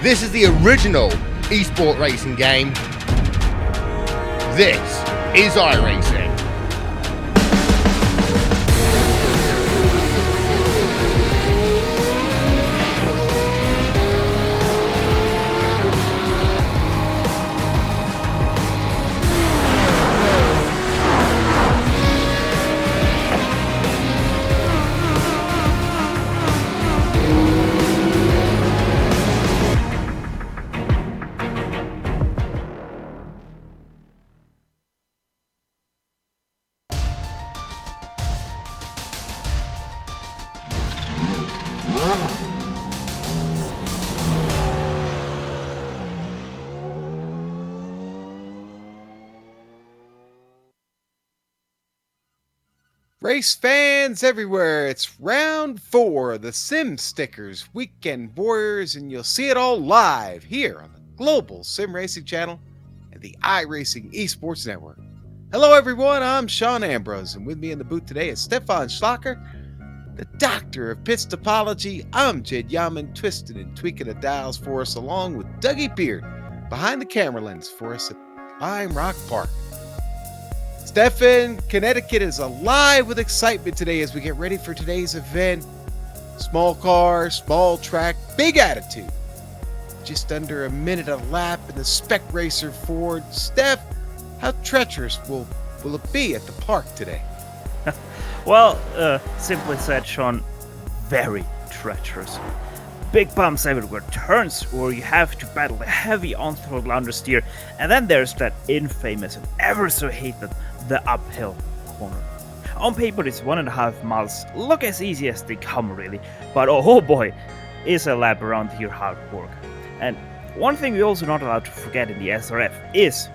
This is the original esport racing game. This is iRacing. Race fans everywhere, it's round 4 of the Sim Stickers Weekend Warriors, and you'll see it all live here on the Global Sim Racing Channel and the iRacing Esports Network. Hello everyone, I'm Sean Ambrose, and with me in the booth today is Stefan Schlacker, the Doctor of Pits Topology. I'm Jed Yaman, twisting and tweaking the dials for us, along with Dougie Beard behind the camera lens for us at Lime Rock Park. Stefan, Connecticut is alive with excitement today as we get ready for today's event. Small car, small track, big attitude. Just under a minute a lap in the Spec Racer Ford. Steph, how treacherous will it be at the park today? Well, simply said, Sean, very treacherous. Big bumps everywhere, turns where you have to battle the heavy on-throttle understeer, and then there's that infamous and ever so hated the uphill corner. On paper, it's 1.5 miles, look as easy as they come really, but oh boy, is a lap around here hard work. And one thing we're also not allowed to forget in the SRF is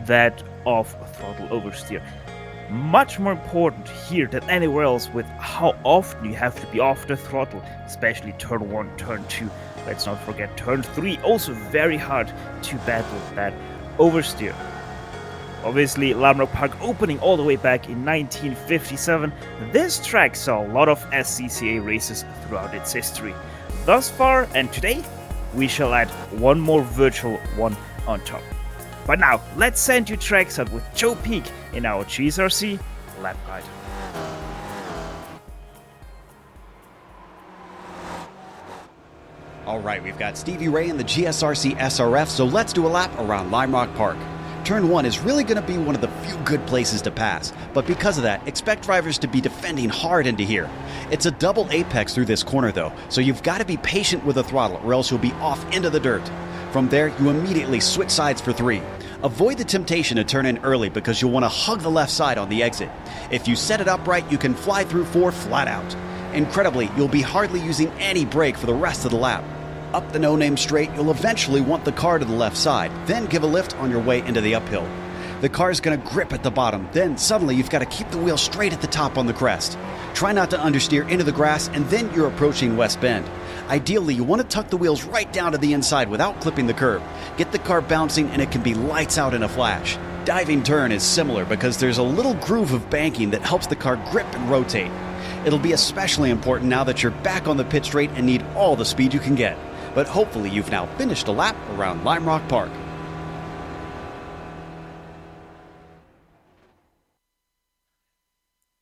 that off-throttle oversteer. Much more important here than anywhere else with how often you have to be off the throttle, especially turn 1, turn 2. Let's not forget turn 3, also very hard to battle that oversteer. Obviously, Lime Rock Park opening all the way back in 1957, this track saw a lot of SCCA races throughout its history. Thus far, and today, we shall add one more virtual one on top. But now, let's send you tracks out with Joe Peak in our GSRC lap guide. Alright, we've got Stevie Ray in the GSRC SRF, so let's do a lap around Lime Rock Park. Turn 1 is really going to be one of the few good places to pass, but because of that, expect drivers to be defending hard into here. It's a double apex through this corner though, so you've got to be patient with the throttle or else you'll be off into the dirt. From there, you immediately switch sides for 3. Avoid the temptation to turn in early because you'll want to hug the left side on the exit. If you set it up right, you can fly through 4 flat out. Incredibly, you'll be hardly using any brake for the rest of the lap. Up the no-name straight, you'll eventually want the car to the left side, then give a lift on your way into the uphill. The car's going to grip at the bottom, then suddenly you've got to keep the wheel straight at the top on the crest. Try not to understeer into the grass, and then you're approaching West Bend. Ideally, you want to tuck the wheels right down to the inside without clipping the curb. Get the car bouncing and it can be lights out in a flash. Diving turn is similar because there's a little groove of banking that helps the car grip and rotate. It'll be especially important now that you're back on the pit straight and need all the speed you can get. But hopefully you've now finished a lap around Lime Rock Park.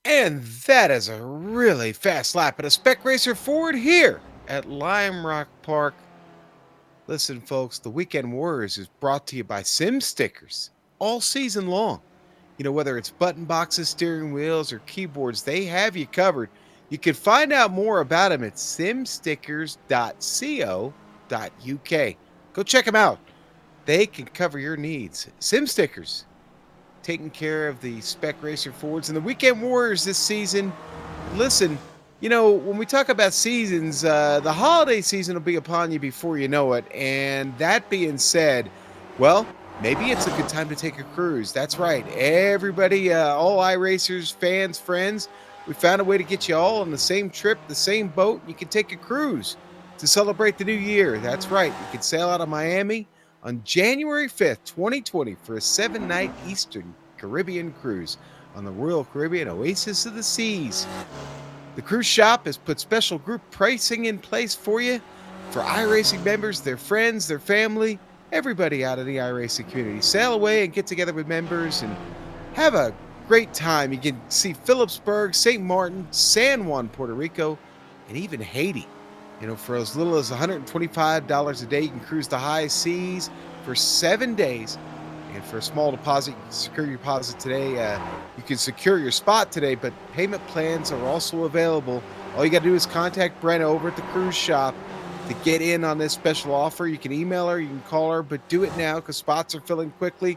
And that is a really fast lap at a Spec Racer Ford here at Lime Rock Park. Listen, folks, the Weekend Warriors is brought to you by Sim Stickers all season long. You know, whether it's button boxes, steering wheels, or keyboards, they have you covered. You can find out more about them at simstickers.co.uk. Go check them out. They can cover your needs. Sim Stickers, taking care of the Spec Racer Fords and the Weekend Warriors this season. Listen, you know, when we talk about seasons, the holiday season will be upon you before you know it. And that being said, well, maybe it's a good time to take a cruise. That's right. Everybody, all iRacers, fans, friends, we found a way to get you all on the same trip, the same boat. You can take a cruise to celebrate the new year. That's right. You can sail out of Miami on January 5th, 2020 for a 7-night Eastern Caribbean cruise on the Royal Caribbean Oasis of the Seas. The cruise shop has put special group pricing in place for you. for iRacing members, their friends, their family, everybody out in the iRacing community. Sail away and get together with members and have a great time. You can see Phillipsburg, St. Martin, San Juan, Puerto Rico, and even Haiti. For as little as $125 a day, you can cruise the high seas for 7 days. And for a small deposit, you can secure your deposit today. You can secure your spot today, but payment plans are also available. All you got to do is contact Brenna over at the cruise shop to get in on this special offer. You can email her, you can call her, but do it now because spots are filling quickly.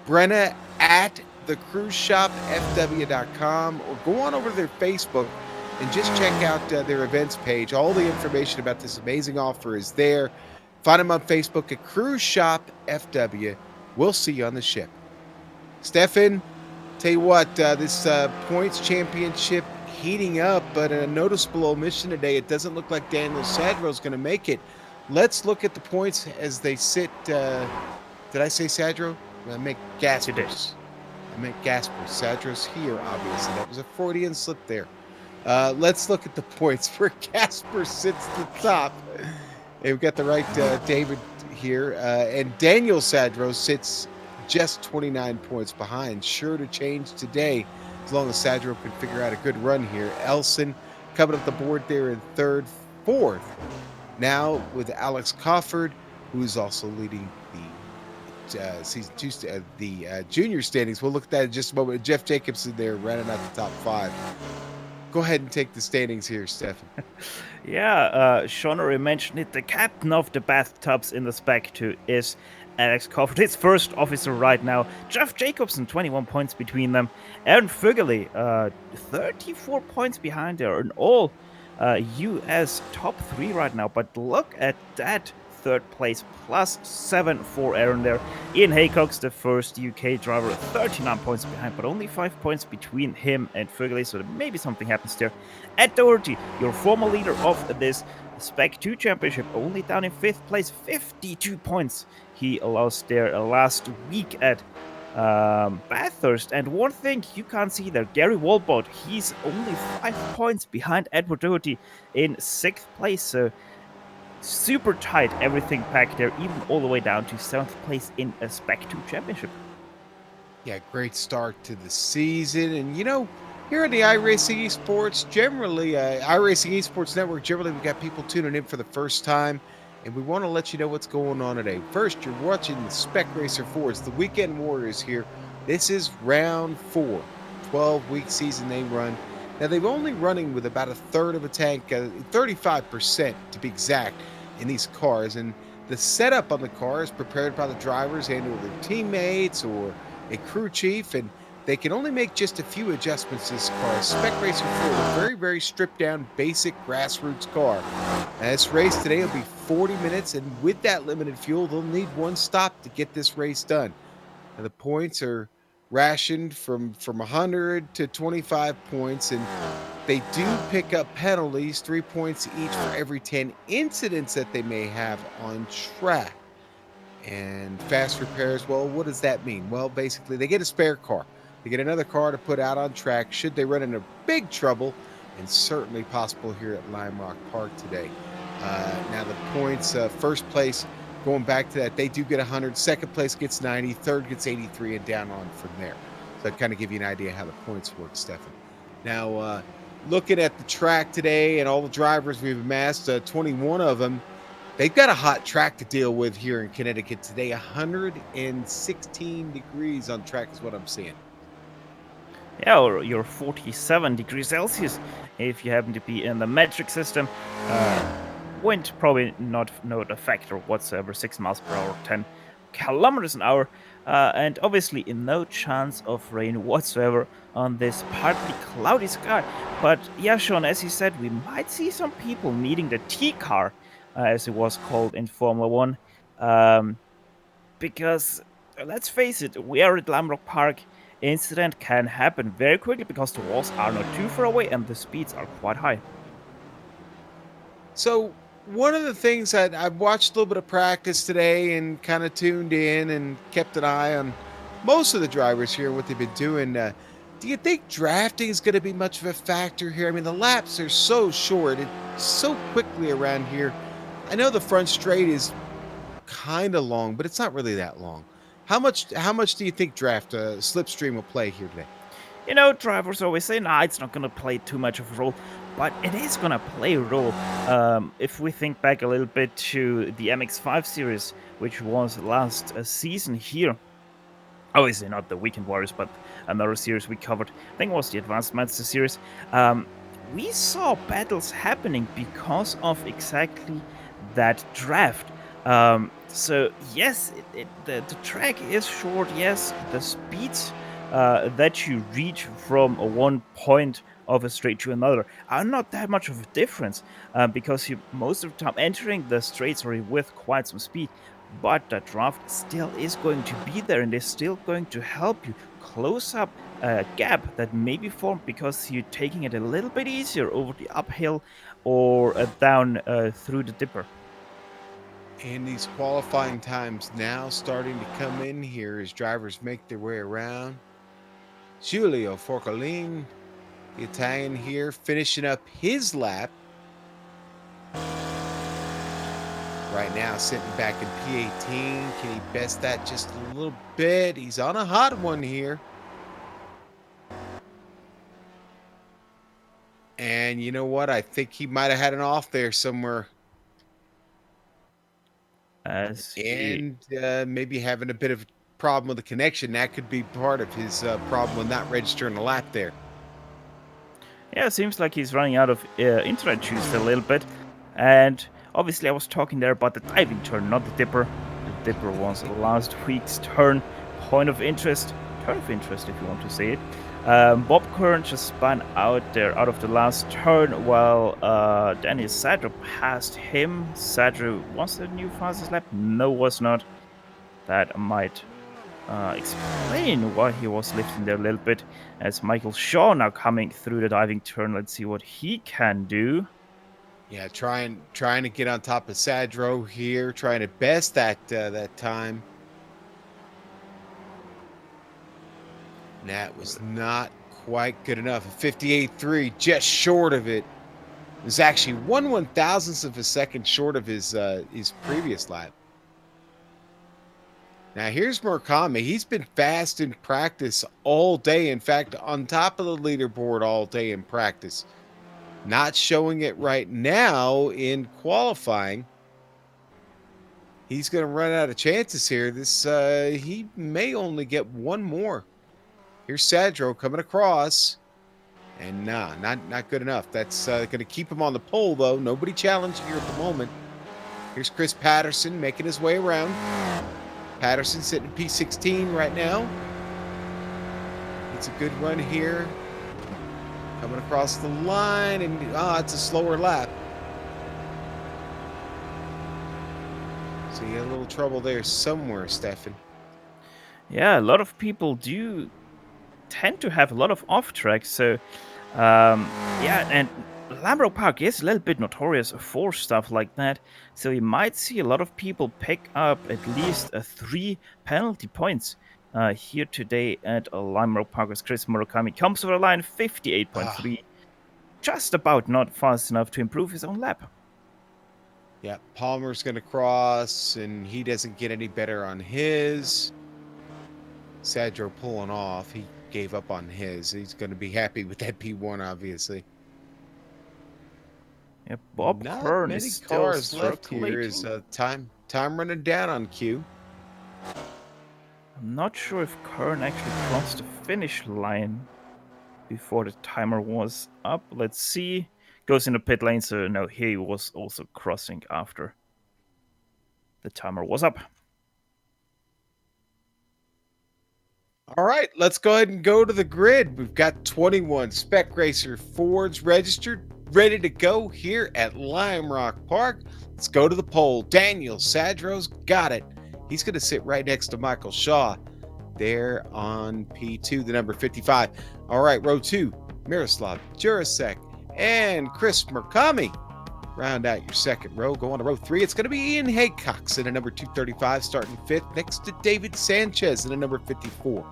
Brenna at thecruiseshopfw.com, or go on over to their Facebook and just check out their events page. All the information about this amazing offer is there. Find them on Facebook at Cruise Shop FW. We'll see you on the ship. Stefan, tell you what, this points championship heating up, but a noticeable omission today. It doesn't look like Daniel Sadro is going to make it. Let's look at the points as they sit. Did I say Sadro? I meant Gaspers. I meant Gaspers. Sadro's here, obviously. That was a Freudian slip there. Let's look at the points where Gasper sits at the top. Hey, we've got the right David here. And Daniel Sadro sits just 29 points behind. Sure to change today as long as Sadro can figure out a good run here. Elson coming up the board there in third, fourth. Now with Alex Cofford, who's also leading the season 2 junior standings. We'll look at that in just a moment. Jeff Jacobson there running out the top 5. Go ahead and take the standings here, Stefan. Yeah, Sean already mentioned it. The captain of the bathtubs in the Spec 2 is Alex Cofford, his first officer right now. Jeff Jacobson, 21 points between them. Aaron Fugely, 34 points behind there. In all, US top 3 right now. But look at that. Third place, plus 7 for Aaron there. Ian Haycock's the first UK driver, 39 points behind, but only 5 points between him and Fugely, so maybe something happens there. Ed Doherty, your former leader of this Spec 2 championship, only down in 5th place, 52 points he lost there last week at Bathurst. And one thing you can't see there, Gary Walbot, he's only 5 points behind Edward Doherty in 6th place, so super tight, everything packed there, even all the way down to 7th place in a Spec 2 championship. Yeah, great start to the season. And here at the iRacing Esports, generally, iRacing Esports Network, generally we got people tuning in for the first time, and we want to let you know what's going on today. First, you're watching the Spec Racer 4. It's the Weekend Warriors here. This is round 4, 12-week season they run. Now, they've only running with about a third of a tank, 35% to be exact, in these cars. And the setup on the car is prepared by the drivers and or their teammates or a crew chief, and they can only make just a few adjustments to this car. Spec Racer 4, a very, very stripped down, basic grassroots car. Now, this race today will be 40 minutes, and with that limited fuel, they'll need one stop to get this race done. Now, the points are rationed from 100 to 25 points, and they do pick up penalties, 3 points each for every 10 incidents that they may have on track. And fast repairs, well, what does that mean? Well, basically, they get a spare car. They get another car to put out on track should they run into big trouble, and certainly possible here at Lime Rock Park today. Now the points, first place, going back to that, they do get 100. Second place gets 90. Third gets 83, and down on from there. So that kind of give you an idea how the points work, Stefan. Now, looking at the track today and all the drivers we've amassed, 21 of them, they've got a hot track to deal with here in Connecticut today. 116 degrees on track is what I'm seeing. Yeah, or your 47 degrees Celsius if you happen to be in the metric system. Wind probably not a factor whatsoever, 6 miles per hour, 10 kilometers an hour, and obviously no chance of rain whatsoever on this partly cloudy sky. But yeah, Sean, as you said, we might see some people needing the T-car, as it was called in Formula 1, because let's face it, we are at Lime Rock Park. Incident can happen very quickly because the walls are not too far away and the speeds are quite high. So one of the things that I've watched a little bit of practice today and kind of tuned in and kept an eye on most of the drivers here, what they've been doing. Do you think drafting is going to be much of a factor here? I mean, the laps are so short. It's so quickly around here. I know the front straight is kind of long, but it's not really that long. How much do you think draft slipstream will play here today? You know, drivers always say, nah, it's not going to play too much of a role, but it is going to play a role. If we think back a little bit to the MX5 series, which was last season here, obviously not the Weekend Warriors, but another series we covered, I think it was the Advanced Master series, we saw battles happening because of exactly that draft. So yes, the track is short, yes, the speeds that you reach from one point of a straight to another are not that much of a difference, because you most of the time entering the straights are with quite some speed, but the draft still is going to be there and is still going to help you close up a gap that may be formed because you're taking it a little bit easier over the uphill or down through the dipper. And these qualifying times now starting to come in here as drivers make their way around. Giulio Forcolin, the Italian here, finishing up his lap. Right now, sitting back in P18. Can he best that just a little bit? He's on a hot one here. And you know what? I think he might have had an off there somewhere. And maybe having a bit of problem with the connection. That could be part of his problem with not registering a lap there. Yeah, it seems like he's running out of internet juice a little bit. And obviously I was talking there about the diving turn, not the dipper. The dipper was last week's turn. Turn of interest if you want to say it. Bob Kern just spun out there out of the last turn while Daniel Sadro passed him. Sadro was the new fastest lap? No, was not. That might explain why he was lifting there a little bit. As Michael Shaw now coming through the diving turn. Let's see what he can do. Yeah, trying to get on top of Sadro here, trying to best that time. And that was not quite good enough. A 58.3, just short of it. It was actually 1/1000th of a second short of his previous lap. Now here's Murakami. He's been fast in practice all day. In fact, on top of the leaderboard all day in practice. Not showing it right now in qualifying. He's going to run out of chances here. He may only get one more. Here's Sadro coming across. And not good enough. That's going to keep him on the pole, though. Nobody challenging here at the moment. Here's Chris Patterson making his way around. Patterson sitting P16 right now. It's a good run here. Coming across the line, and it's a slower lap. So you had a little trouble there somewhere, Stefan. Yeah, a lot of people do tend to have a lot of off tracks. So, yeah, and Lambeau Park is a little bit notorious for stuff like that. So you might see a lot of people pick up at least 3 penalty points here today at Lambeau Park as Chris Murakami comes over the line 58.3. Just about not fast enough to improve his own lap. Yeah, Palmer's going to cross, and he doesn't get any better on his. Sadro pulling off. He gave up on his. He's going to be happy with that P1, obviously. Yeah, Bob Kern is still cars left here. Is time running down on Q. I'm not sure if Kern actually crossed the finish line before the timer was up. Let's see. Goes into pit lane, so no, he was also crossing after the timer was up. All right, let's go ahead and go to the grid. We've got 21 Spec Racer Fords registered, ready to go here at Lime Rock Park. Let's go to the pole. Daniel Sadro's got it. He's going to sit right next to Michael Shaw there on P2, the number 55. All right, row 2, Miroslav Jurasek and Chris Murakami. Round out your second row. Go on to row 3. It's going to be Ian Haycox in a number 235, starting 5th, next to David Sanchez in a number 54.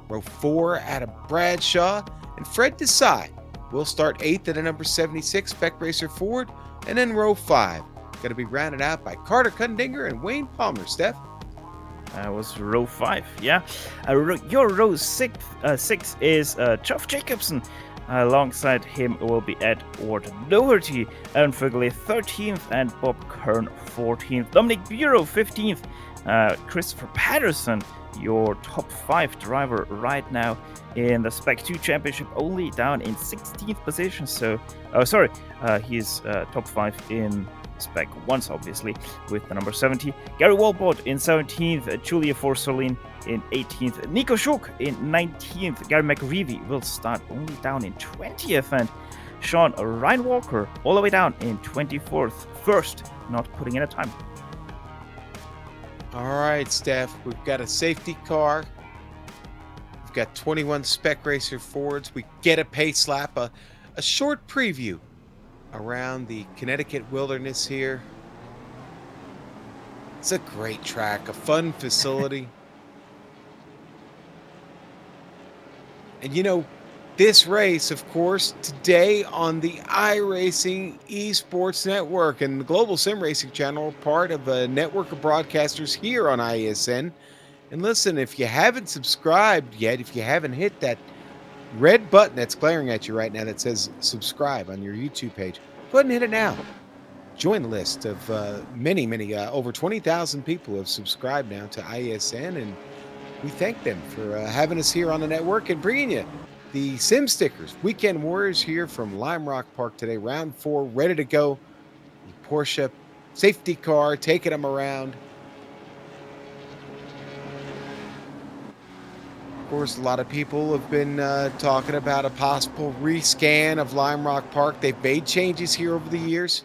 Row 4, Adam Bradshaw and Fred Desai will start 8th at a number 76, Spec Racer Ford. And then row 5, Going to be rounded out by Carter Kundinger and Wayne Palmer, Steph. That was row 5, yeah. Your row 6 is Geoff Jacobson. Alongside him will be Edward Doherty, Aaron Figley 13th, and Bob Kern 14th. Dominic Bureau 15th. Christopher Patterson, your top 5 driver right now in the Spec 2 Championship, only down in 16th position. So, he's top 5 in Spec 1s, obviously, with the number 70. Gary Walbot in 17th, Julia Forsolin in 18th, Nico Schuck in 19th. Gary McReevy will start only down in 20th, and Sean Ryan Walker all the way down in 24th, first, not putting in a time. All right, Steph, we've got a safety car. We've got 21 Spec Racer Fords. We get a pace lap, a short preview around the Connecticut wilderness here. It's a great track, a fun facility. And you know, this race, of course, today on the iRacing Esports Network and the Global Sim Racing Channel, part of a network of broadcasters here on ISN. And listen, if you haven't subscribed yet, if you haven't hit that red button that's glaring at you right now that says subscribe on your YouTube page, go ahead and hit it now. Join the list of many, over 20,000 people have subscribed now to ISN, and we thank them for having us here on the network and bringing you the Sim Stickers. Weekend Warriors here from Lime Rock Park today, round 4, ready to go. The Porsche safety car, taking them around. Of course, a lot of people have been talking about a possible rescan of Lime Rock Park. They've made changes here over the years.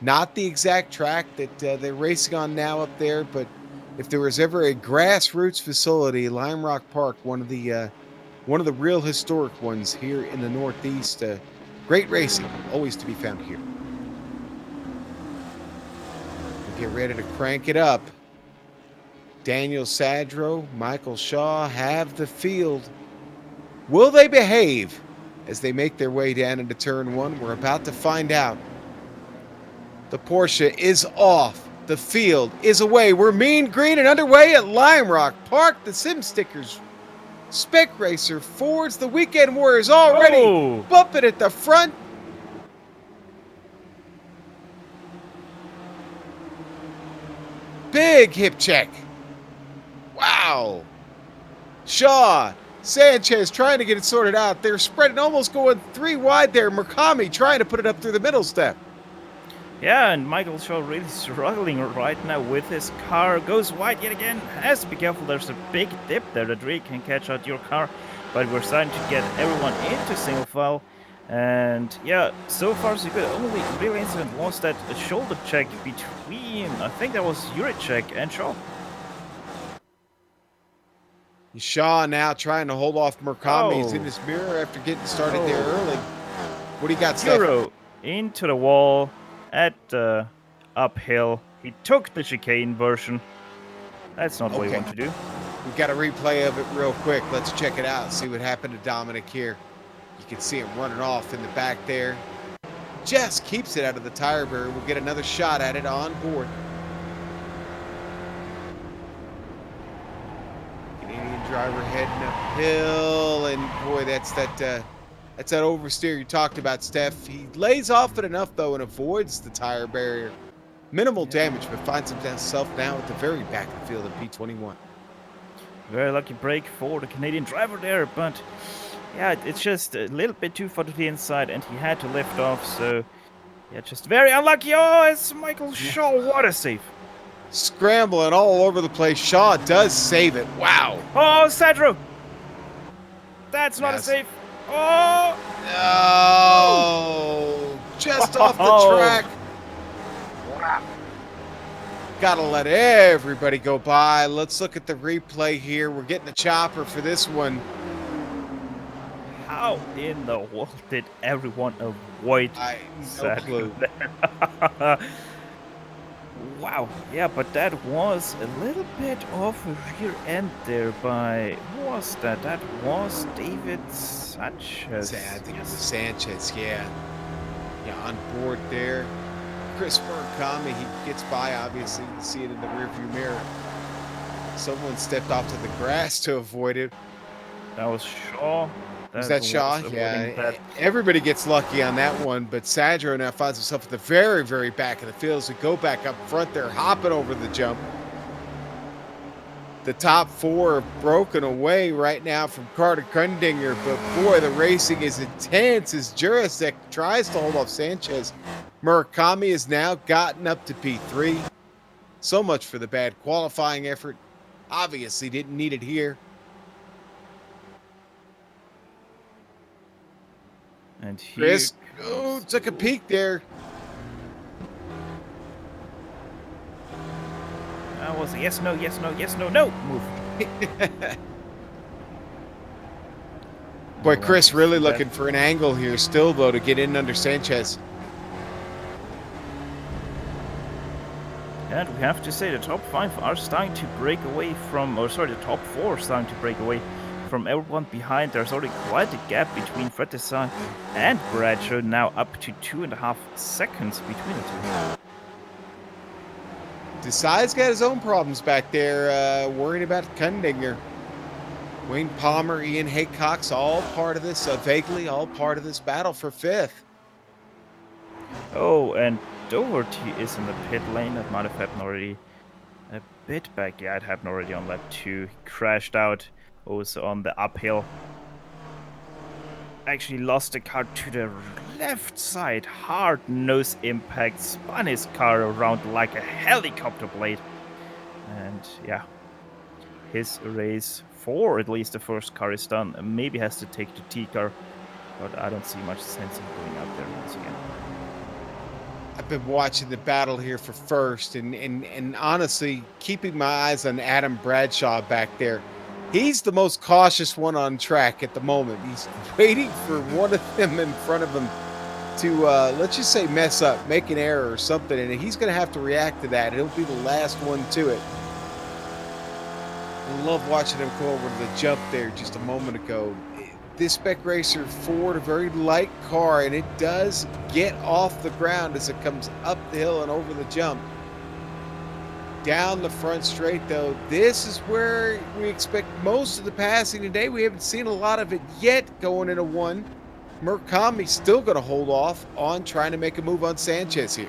Not the exact track that they're racing on now up there, but if there was ever a grassroots facility, Lime Rock Park, one of the real historic ones here in the Northeast. Great racing, always to be found here. We get ready to crank it up. Daniel Sadro, Michael Shaw have the field. Will they behave as they make their way down into turn 1? We're about to find out. The Porsche is off. The field is away. We're mean green and underway at Lime Rock Park. The Sim Stickers, Spec Racer Fords, the Weekend Warriors already bumping at the front. Big hip check. Wow. Shaw, Sanchez trying to get it sorted out. They're spreading, almost going 3 wide there. Murakami trying to put it up through the middle step. Yeah, and Michael Shaw really struggling right now with his car. Goes wide yet again. Has to be careful. There's a big dip there that really can catch out your car. But we're starting to get everyone into single file. And yeah, so far so good. Only real incident was that shoulder check between, I think that was Juricek and Shaw. Shaw now trying to hold off Murakami. He's in his mirror after getting started there early. What do you got, Steph? Euro into the wall at uphill. He took the chicane version. That's not what you want to do. We've got a replay of it real quick. Let's check it out. See what happened to Dominic here. You can see him running off in the back there. Just keeps it out of the tire barrier. We'll get another shot at it on board. Canadian driver heading uphill, and boy, that's that oversteer you talked about, Steph. He lays off it enough though and avoids the tire barrier. Minimal damage, but finds himself now at the very back of the field in P21. Very lucky break for the Canadian driver there, but yeah, it's just a little bit too far to the inside, and he had to lift off. So yeah, just very unlucky. Oh, it's Michael Shaw. What a save! Scrambling all over the place. Shaw does save it. Wow. Oh, Sadro. That's not a save. Oh! No! Just off the track. Gotta let everybody go by. Let's look at the replay here. We're getting the chopper for this one. How in the world did everyone avoid no clue. Wow, yeah, but that was a little bit of a rear end there by, who was that? That was David Sanchez. I think it was Sanchez, yeah. Yeah, on board there. Chris Murakami, he gets by, obviously. You can see it in the rearview mirror. Someone stepped off to the grass to avoid it. That was Shaw. Was that Shaw? avoiding Yeah. that. Everybody gets lucky on that one, but Sadro now finds himself at the very, very back of the field. So go back up front there, hopping over the jump. The top four are broken away right now from Carter Kundinger, but boy, the racing is intense as Jurasek tries to hold off Sanchez. Murakami has now gotten up to P3. So much for the bad qualifying effort. Obviously didn't need it here. And here Chris took a peek there. That was a yes, no, yes, no, yes, no, no move. Boy, Chris really looking for an angle here still, though, to get in under Sanchez. And we have to say the top 5 are starting to break away from, or sorry, the top 4 are starting to break away from everyone behind. There's already quite a gap between Fred Desai and Bradshaw, now up to 2.5 seconds between the two. Desai's got his own problems back there, worrying about Kundinger. Wayne Palmer, Ian Haycock's all part of this, vaguely all part of this battle for 5th. Oh, and Doherty is in the pit lane. That might have happened already a bit back. Yeah, it happened already on lap 2. Crashed out also on the uphill. Actually lost the car to the left side. Hard nose impact. Spun his car around like a helicopter blade. And yeah, his race for at least the first car is done. Maybe has to take the T car, but I don't see much sense in going out there once again. I've been watching the battle here for first, and honestly, keeping my eyes on Adam Bradshaw back there. He's the most cautious one on track at the moment. He's waiting for one of them in front of him to, let's just say, mess up, make an error or something, and he's going to have to react to that. He'll be the last one to it. I love watching him go over to the jump there just a moment ago. This Spec Racer Ford, a very light car, and it does get off the ground as it comes up the hill and over the jump. Down the front straight, though, this is where we expect most of the passing today. We haven't seen a lot of it yet going into 1. Murakami's still going to hold off on trying to make a move on Sanchez here.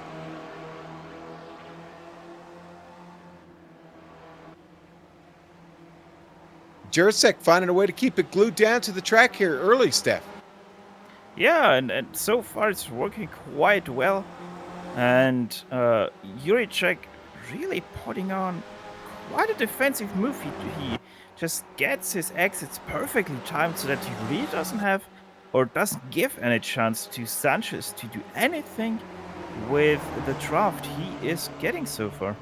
Jurasek finding a way to keep it glued down to the track here early, Steph. Yeah, and so far it's working quite well. And Juricek really putting on quite a defensive move. He just gets his exits perfectly timed so that he really doesn't have or doesn't give any chance to Sanchez to do anything with the draft he is getting so far.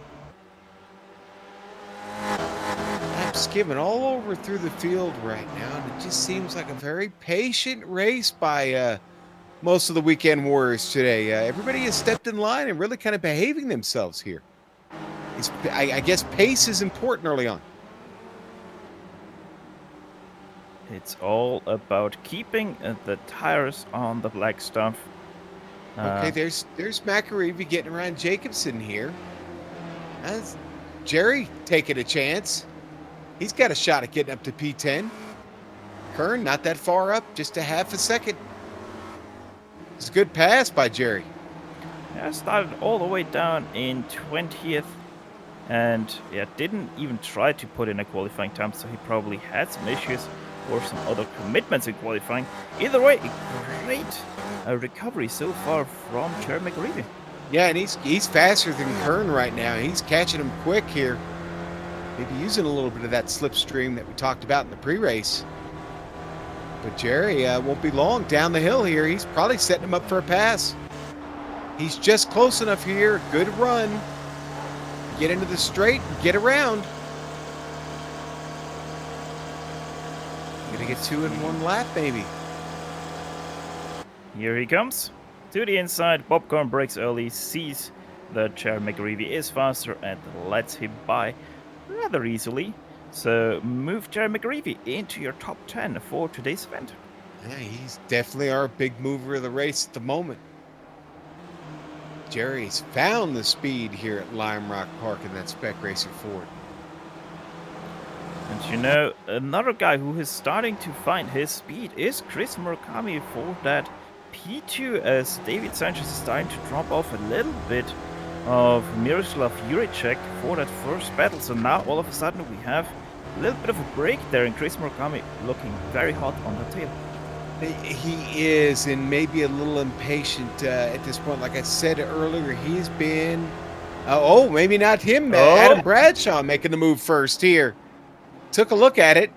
Skimming all over through the field right now, and it just seems like a very patient race by most of the weekend warriors today. Everybody has stepped in line and really kind of behaving themselves here. I guess pace is important early on. It's all about keeping the tires on the black stuff. Okay, there's McAreevy getting around Jacobson here. That's Jerry taking a chance. He's got a shot at getting up to P10. Kern, not that far up, just a half a second. It's a good pass by Jerry. Yeah, started all the way down in 20th. And yeah, didn't even try to put in a qualifying time, so he probably had some issues or some other commitments in qualifying. Either way, a great recovery so far from Jerry McAreevy. Yeah, and he's faster than Kern right now. He's catching him quick here. Maybe using a little bit of that slipstream that we talked about in the pre-race. But Jerry won't be long down the hill here. He's probably setting him up for a pass. He's just close enough here. Good run. Get into the straight and get around. Gonna get 2 in 1 lap, maybe. Here he comes. To the inside, Popcorn breaks early, sees that Jerry McAreevy is faster and lets him by rather easily. So move Jerry McAreevy into your top 10 for today's event. Yeah, he's definitely our big mover of the race at the moment. Jerry's found the speed here at Lime Rock Park in that Spec Racer Ford. And you know, another guy who is starting to find his speed is Chris Murakami for that P2, as David Sanchez is starting to drop off a little bit of Miroslav Juricek for that first battle. So now all of a sudden we have a little bit of a break there, and Chris Murakami looking very hot on the tail. He is, and maybe a little impatient at this point. Like I said earlier, he's been... maybe not him. Adam Bradshaw making the move first here. Took a look at it.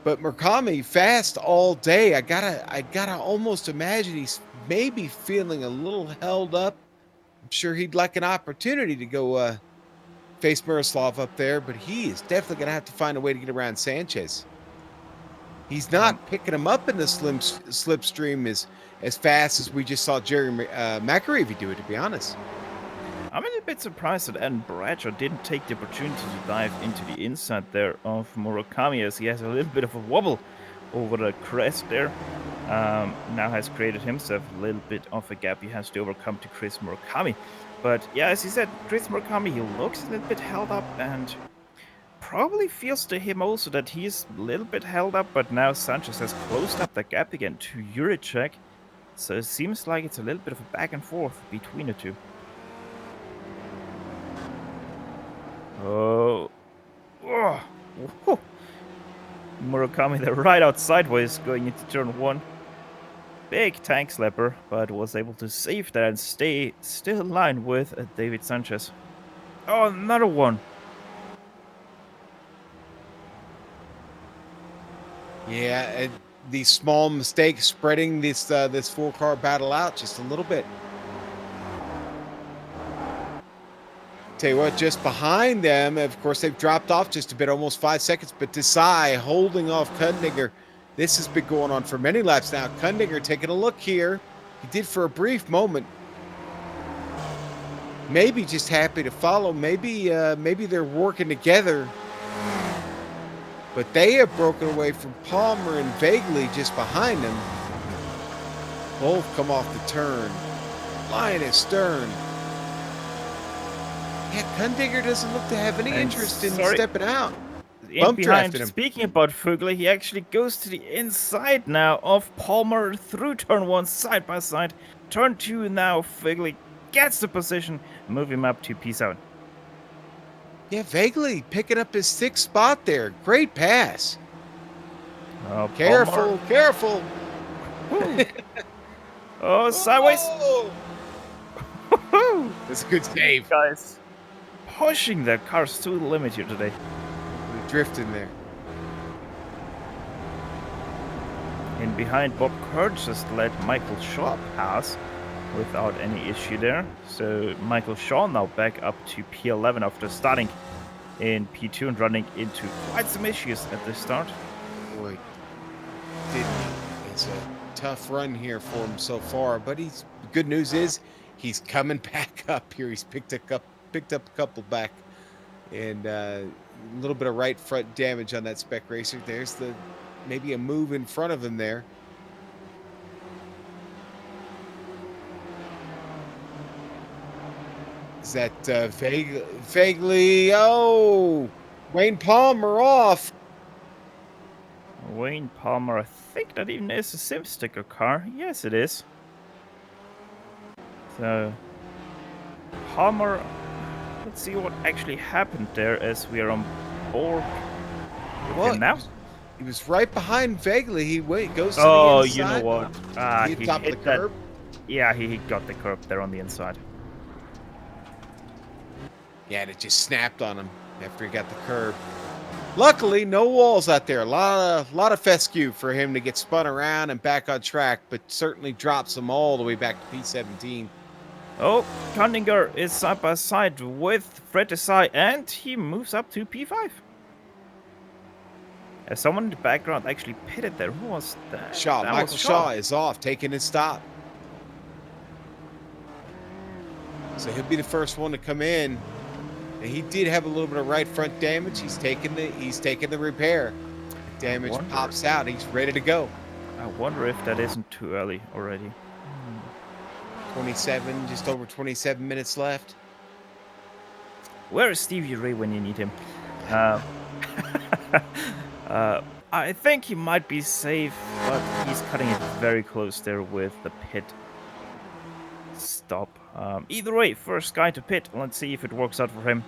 But Murakami fast all day. I gotta almost imagine he's maybe feeling a little held up. I'm sure he'd like an opportunity to go face Miroslav up there, but he is definitely gonna have to find a way to get around Sanchez. He's not picking him up in the slipstream as fast as we just saw Jerry McAreevy do it, to be honest. I'm a little bit surprised that Adam Bradshaw didn't take the opportunity to dive into the inside there of Murakami, as he has a little bit of a wobble over the crest there. Now has created himself a little bit of a gap he has to overcome to Chris Murakami. But yeah, as you said, Chris Murakami, he looks a little bit held up, and probably feels to him also that he's a little bit held up, but now Sanchez has closed up the gap again to Juricek. So it seems like it's a little bit of a back and forth between the two. Oh. Whoa. Murakami there right out sideways going into turn 1. Big tank slapper, but was able to save that and stay still in line with David Sanchez. Oh, another one. Yeah, these small mistakes spreading this 4-car battle out just a little bit. Tell you what, just behind them, of course, they've dropped off just a bit, almost 5 seconds, but Desai holding off Kundinger. This has been going on for many laps now. Kundinger taking a look here. He did for a brief moment. Maybe just happy to follow. Maybe they're working together. But they have broken away from Palmer and Vaguely just behind them. Both come off the turn. Linus Stern. Yeah, Kundinger doesn't look to have any interest in stepping out. In behind, speaking about Vögele, he actually goes to the inside now of Palmer through turn 1 side by side. Turn 2 now, Vögele gets the position, move him up to P7. Yeah, Vaguely picking up his 6th spot there. Great pass. Oh, careful, Palmer. Careful. Oh, sideways. That's a good save. Guys, pushing their cars to the limit here today. We're drifting there. In behind, Bob Kerr just let Michael Shaw pass without any issue there. So Michael Shaw now back up to P11 after starting in P2 and running into quite some issues at the start. Boy, didn't he? It's a tough run here for him so far, but the good news is he's coming back up here. He's picked up a couple back, and a little bit of right front damage on that Spec Racer. There's maybe a move in front of him there. Is that vaguely? Oh, Wayne Palmer off. Wayne Palmer, I think that even is a sim sticker car. Yes, it is. So Palmer, let's see what actually happened there as we are on board. Well, now he was right behind Vaguely. He goes to the inside. You know what? He top of the curb. Yeah, he got the curb there on the inside. Yeah, and it just snapped on him after he got the curb. Luckily, no walls out there. A lot of fescue for him to get spun around and back on track, but certainly drops him all the way back to P17. Oh, Kundinger is side by side with Fred Desai, and he moves up to P5. As someone in the background actually pitted there. Who was that? Shaw. That Michael Shaw is off, taking his stop. So he'll be the first one to come in. And he did have a little bit of right front damage. He's taking the repair. Damage pops out. He's ready to go. I wonder if that isn't too early already. 27, just over 27 minutes left. Where is Stevie Ray when you need him? Uh, I think he might be safe, but he's cutting it very close there with the pit stop. Either way, first guy to pit. Let's see if it works out for him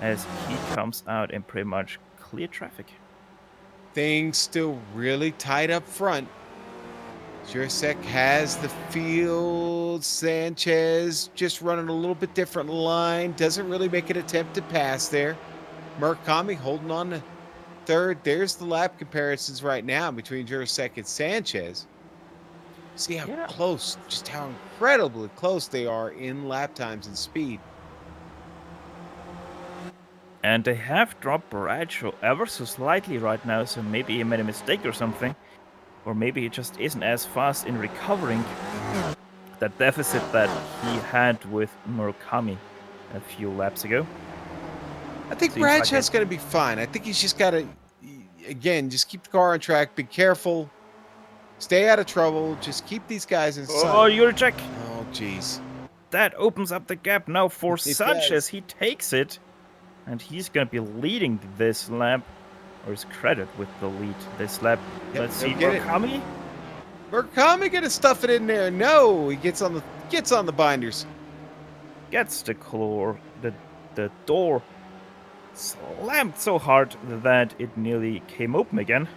as he comes out in pretty much clear traffic. Things still really tight up front. Jurasek has the field. Sanchez just running a little bit different line. Doesn't really make an attempt to pass there. Murakami holding on to third. There's the lap comparisons right now between Jurasek and Sanchez. See how close, just how incredibly close they are in lap times and speed. And they have dropped Bradshaw ever so slightly right now, so maybe he made a mistake or something. Or maybe he just isn't as fast in recovering that deficit that he had with Murakami a few laps ago. I think Bradshaw's going to be fine. I think he's just got to, again, just keep the car on track, be careful, stay out of trouble, just keep these guys in sight. Oh, Juracek! Oh, jeez. That opens up the gap now for Sanchez. does. He takes it, and he's going to be leading this lap, or is credited with the lead this lap. Yep, Let's see, he'll get Murakami. Murakami going to stuff it in there. No, he gets on the binders. Gets the the door slammed so hard that it nearly came open again.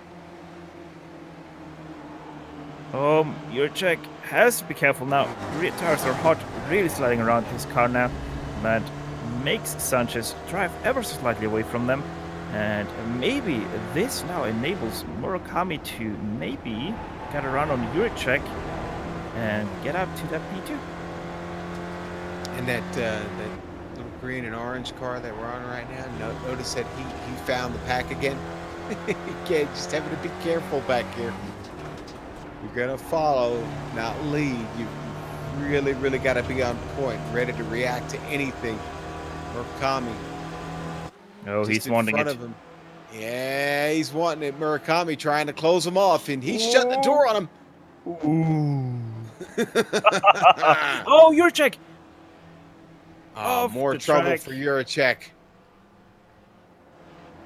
Juracek has to be careful now. Rear tires are hot, really sliding around his car now. That makes Sanchez drive ever so slightly away from them. And maybe this now enables Murakami to maybe get around on Juracek and get up to that P2. And that little green and orange car that we're on right now, notice that he found the pack again. Again, just having to be careful back here. You're going to follow, not lead. You really, really got to be on point, ready to react to anything. Murakami. Oh, he's wanting it. Of him. Yeah, he's wanting it. Murakami trying to close him off, and he's shutting the door on him. Ooh. Oh, Juracek! More trouble for Juracek.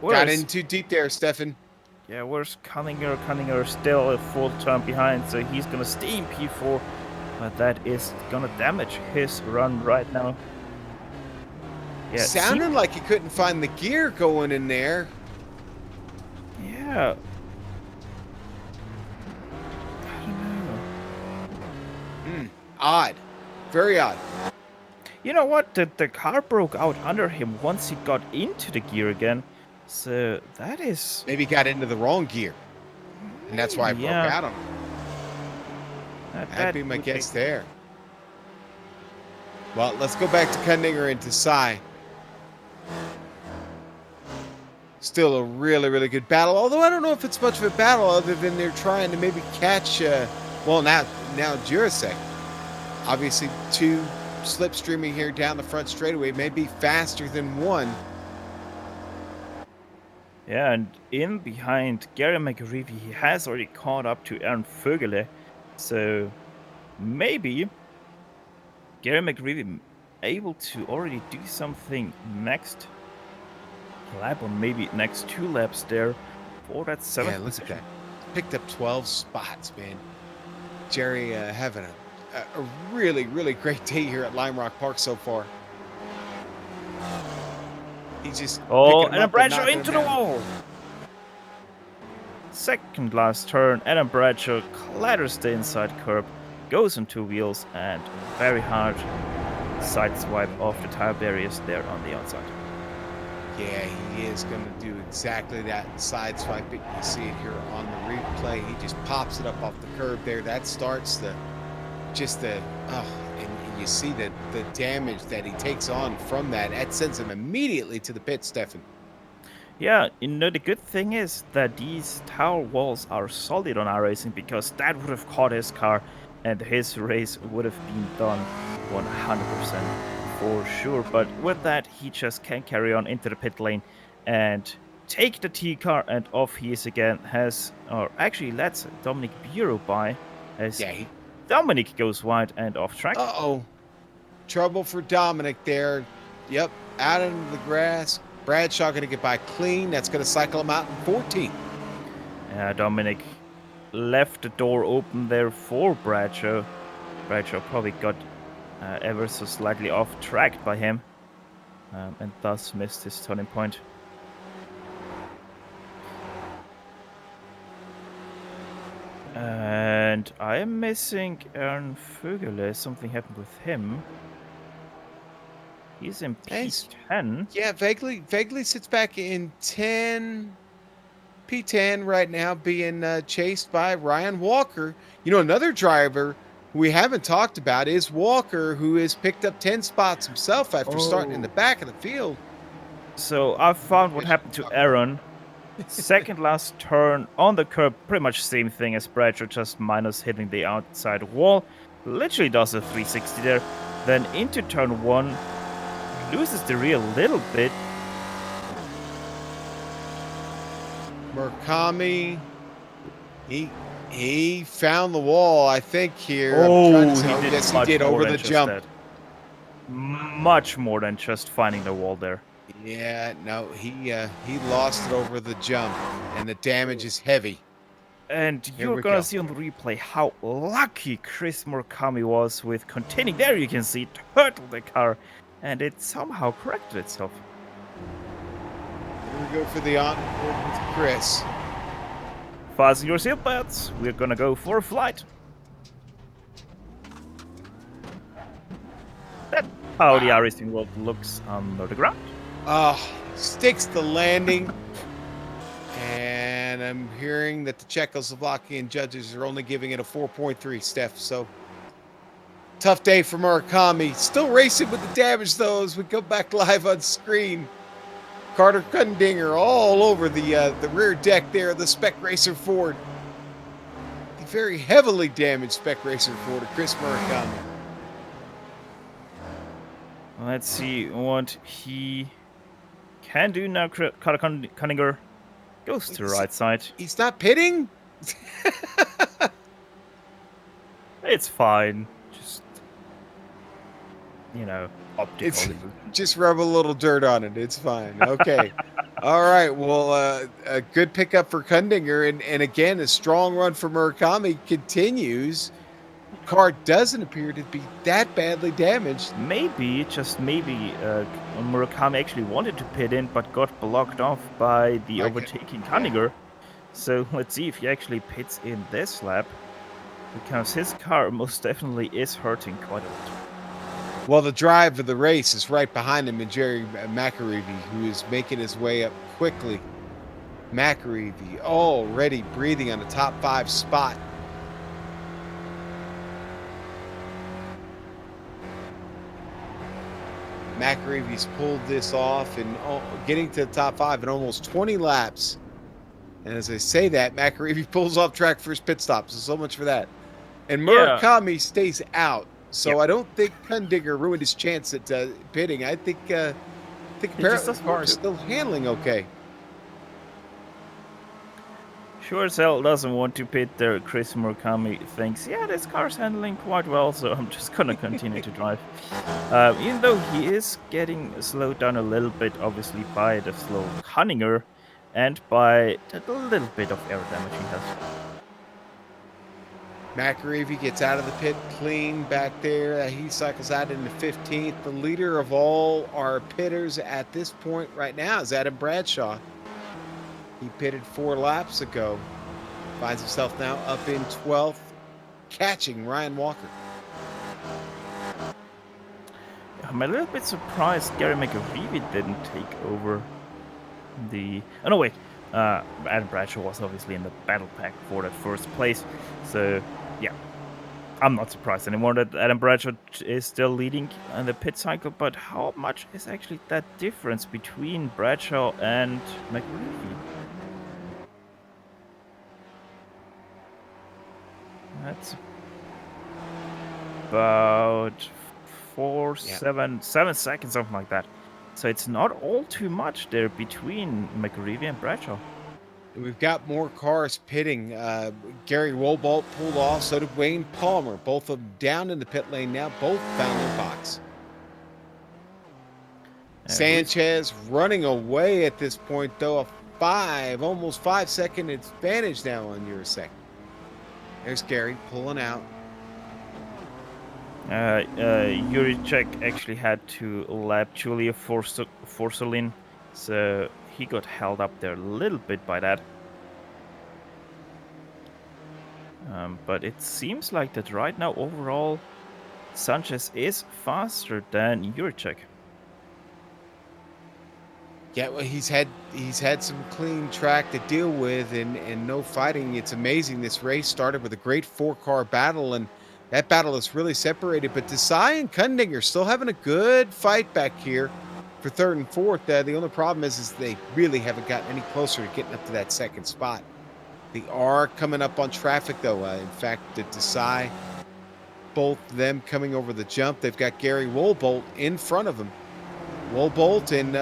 Got in too deep there, Stefan. Yeah, where's Cunninger? Cunninger still a full turn behind, so he's gonna stay in P4, but that is gonna damage his run right now. Yeah, sounded like he couldn't find the gear going in there. Yeah. I don't know. Odd. Very odd. You know what? The car broke out under him once he got into the gear again. So that is... Maybe he got into the wrong gear. And that's why it broke out on him. That'd be my guess there. Well, let's go back to Cunninger and to Sai. Still a really, really good battle. Although I don't know if it's much of a battle other than they're trying to maybe catch... well, now Jurasek. Obviously, two slipstreaming here down the front straightaway may be faster than one. Yeah, and in behind Gary McGreevy, he has already caught up to Aaron Vögele. So maybe Gary McGreevy able to already do something next lap, or maybe next 2 laps there for that 7th Yeah, look at that. Picked up 12 spots, man. Jerry having a really, really great day here at Lime Rock Park so far. He's just and a Bradshaw into the wall. Second last turn, Adam Bradshaw clatters the inside curb, goes on 2 wheels, and very hard sideswipe off the tire barriers there on the outside. Yeah, he is going to do exactly that. Sideswipe it. You see it here on the replay. He just pops it up off the curb there. That starts and you see the damage that he takes on from that. That sends him immediately to the pit, Stefan. Yeah, the good thing is that these tower walls are solid on iRacing, because that would have caught his car and his race would have been done 100% for sure. But with that, he just can carry on into the pit lane and take the T car, and off he is again. Lets Dominic Bureau by. Yeah, Dominic goes wide and off track. Uh-oh. Trouble for Dominic there. Yep, out into the grass. Bradshaw going to get by clean. That's going to cycle him out in 14th. Dominic left the door open there for Bradshaw. Bradshaw probably got ever so slightly off track by him and thus missed his turning point. And I am missing Aaron Vögele. Something happened with him. He's in P10. Yeah, vaguely sits back in P10 right now, being chased by Ryan Walker. You know, another driver who we haven't talked about is Walker, who has picked up 10 spots himself after starting in the back of the field. So I found what happened to Aaron. Second last turn on the curb, pretty much same thing as Bradshaw, just minus hitting the outside wall. Literally does a 360 there. Then into turn 1, loses the rear a little bit. Murakami, he found the wall, I think, here. Yes, he did over the jump. That. Much more than just finding the wall there. Yeah, no, he lost it over the jump, and the damage is heavy. And you're gonna see on the replay how lucky Chris Murakami was with containing. There you can see turtle the car, and it somehow corrected itself. Here we go for the onboard with Chris. Fasten your seatbelts. We're gonna go for a flight. That's how the iRacing world looks under the ground. Sticks the landing. And I'm hearing that the Czechoslovakian judges are only giving it a 4.3, Steph. So, tough day for Murakami. Still racing with the damage, though, as we go back live on screen. Carter Kundinger all over the rear deck there of the Spec Racer Ford. The very heavily damaged Spec Racer Ford of Chris Murakami. Let's see what he can do now. Carter Kundinger goes to the right side. He's not pitting? It's fine. Just, optical. Just rub a little dirt on it. It's fine. Okay. All right. Well, a good pickup for Kundinger. And again, a strong run for Murakami continues. Car doesn't appear to be that badly damaged. Maybe, just maybe, Murakami actually wanted to pit in, but got blocked off by the overtaking Kundinger. So let's see if he actually pits in this lap, because his car most definitely is hurting quite a lot. Well, the drive of the race is right behind him in Jerry McAreevy, who is making his way up quickly. McAreevy already breathing on the top 5 spot. McAreevy's pulled this off and getting to the top 5 in almost 20 laps. And as I say that, McAreevy pulls off track for his pit stop. So much for that. And Murakami stays out. So I don't think Kundinger ruined his chance at pitting. I think apparently the car is still handling okay. Sure as hell doesn't want to pit there. Chris Murakami thinks, yeah, this car's handling quite well, so I'm just gonna continue to drive. Even though he is getting slowed down a little bit, obviously, by the slow Kundinger and by the little bit of air damage he has. McAreevy gets out of the pit clean back there. He cycles out into 15th. The leader of all our pitters at this point right now is Adam Bradshaw. He pitted 4 laps ago. Finds himself now up in 12th, catching Ryan Walker. I'm a little bit surprised Gary McAreevy didn't take over the... Oh, no, wait. Adam Bradshaw was obviously in the battle pack for that first place. So, yeah. I'm not surprised anymore that Adam Bradshaw is still leading in the pit cycle. But how much is actually that difference between Bradshaw and McAreevy? That's about 7 seconds, something like that. So it's not all too much there between McAreevy and Bradshaw. We've got more cars pitting. Gary Wobolt pulled off. So did Wayne Palmer. Both of them down in the pit lane now. Both found their box. Sanchez running away at this point, though. Almost 5 second advantage now on Urasek. There's Gary pulling out. Juricek actually had to lap Julia Forsolin, so he got held up there a little bit by that. But it seems like that right now, overall, Sanchez is faster than Juricek. Yeah, well, he's had some clean track to deal with and no fighting. It's amazing. This race started with a great 4-car battle, and that battle is really separated. But Desai and Kundinger still having a good fight back here for third and fourth. The only problem is they really haven't gotten any closer to getting up to that second spot. They are coming up on traffic, though. In fact, the Desai, both of them coming over the jump. They've got Gary Wobolt in front of them. Wobolt and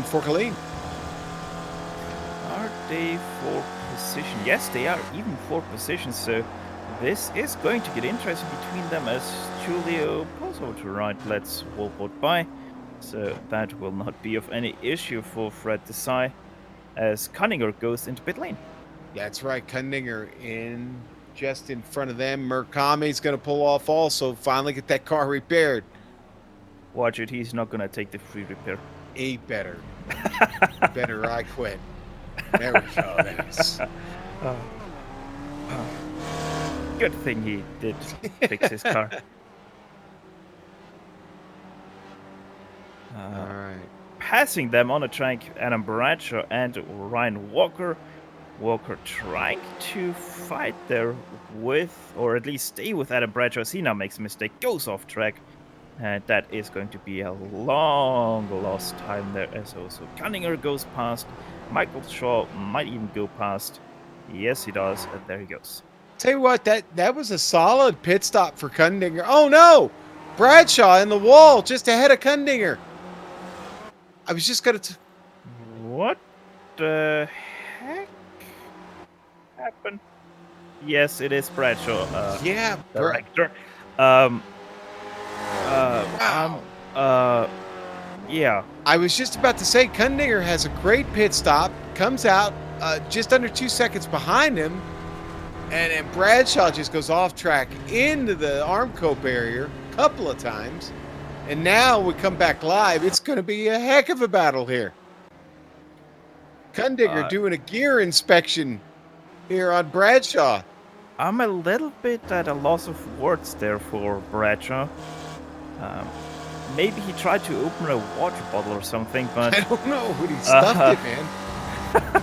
Forkalin. Are they for position? Yes, they are even for position. So this is going to get interesting between them as Julio pulls over to right, lets Wobolt by. So that will not be of any issue for Fred Desai as Cunninger goes into pit lane. That's right. Kundinger just in front of them. Murakami's going to pull off also. Finally get that car repaired. Watch it, he's not gonna take the free repair. He better. Better I quit. There we go. There's... Good thing he did fix his car. All right. Passing them on the track, Adam Bradshaw and Ryan Walker. Walker trying to fight there with, or at least stay with Adam Bradshaw as he now makes a mistake, goes off track. And that is going to be a long lost time there, as also Cunninger goes past. Michael Shaw might even go past. Yes, he does, and there he goes. Tell you what, that was a solid pit stop for Kundinger. Oh no! Bradshaw in the wall just ahead of Kundinger. I was just gonna what the heck happened? Yes, it is Bradshaw. Yeah, director. Yeah. I was just about to say Kundinger has a great pit stop, comes out just under 2 seconds behind him, and Bradshaw just goes off track into the Armco barrier a couple of times. And now we come back live. It's going to be a heck of a battle here. Kundinger doing a gear inspection here on Bradshaw. I'm a little bit at a loss of words there for Bradshaw. Maybe he tried to open a water bottle or something, but... I don't know, but he stuffed it, man.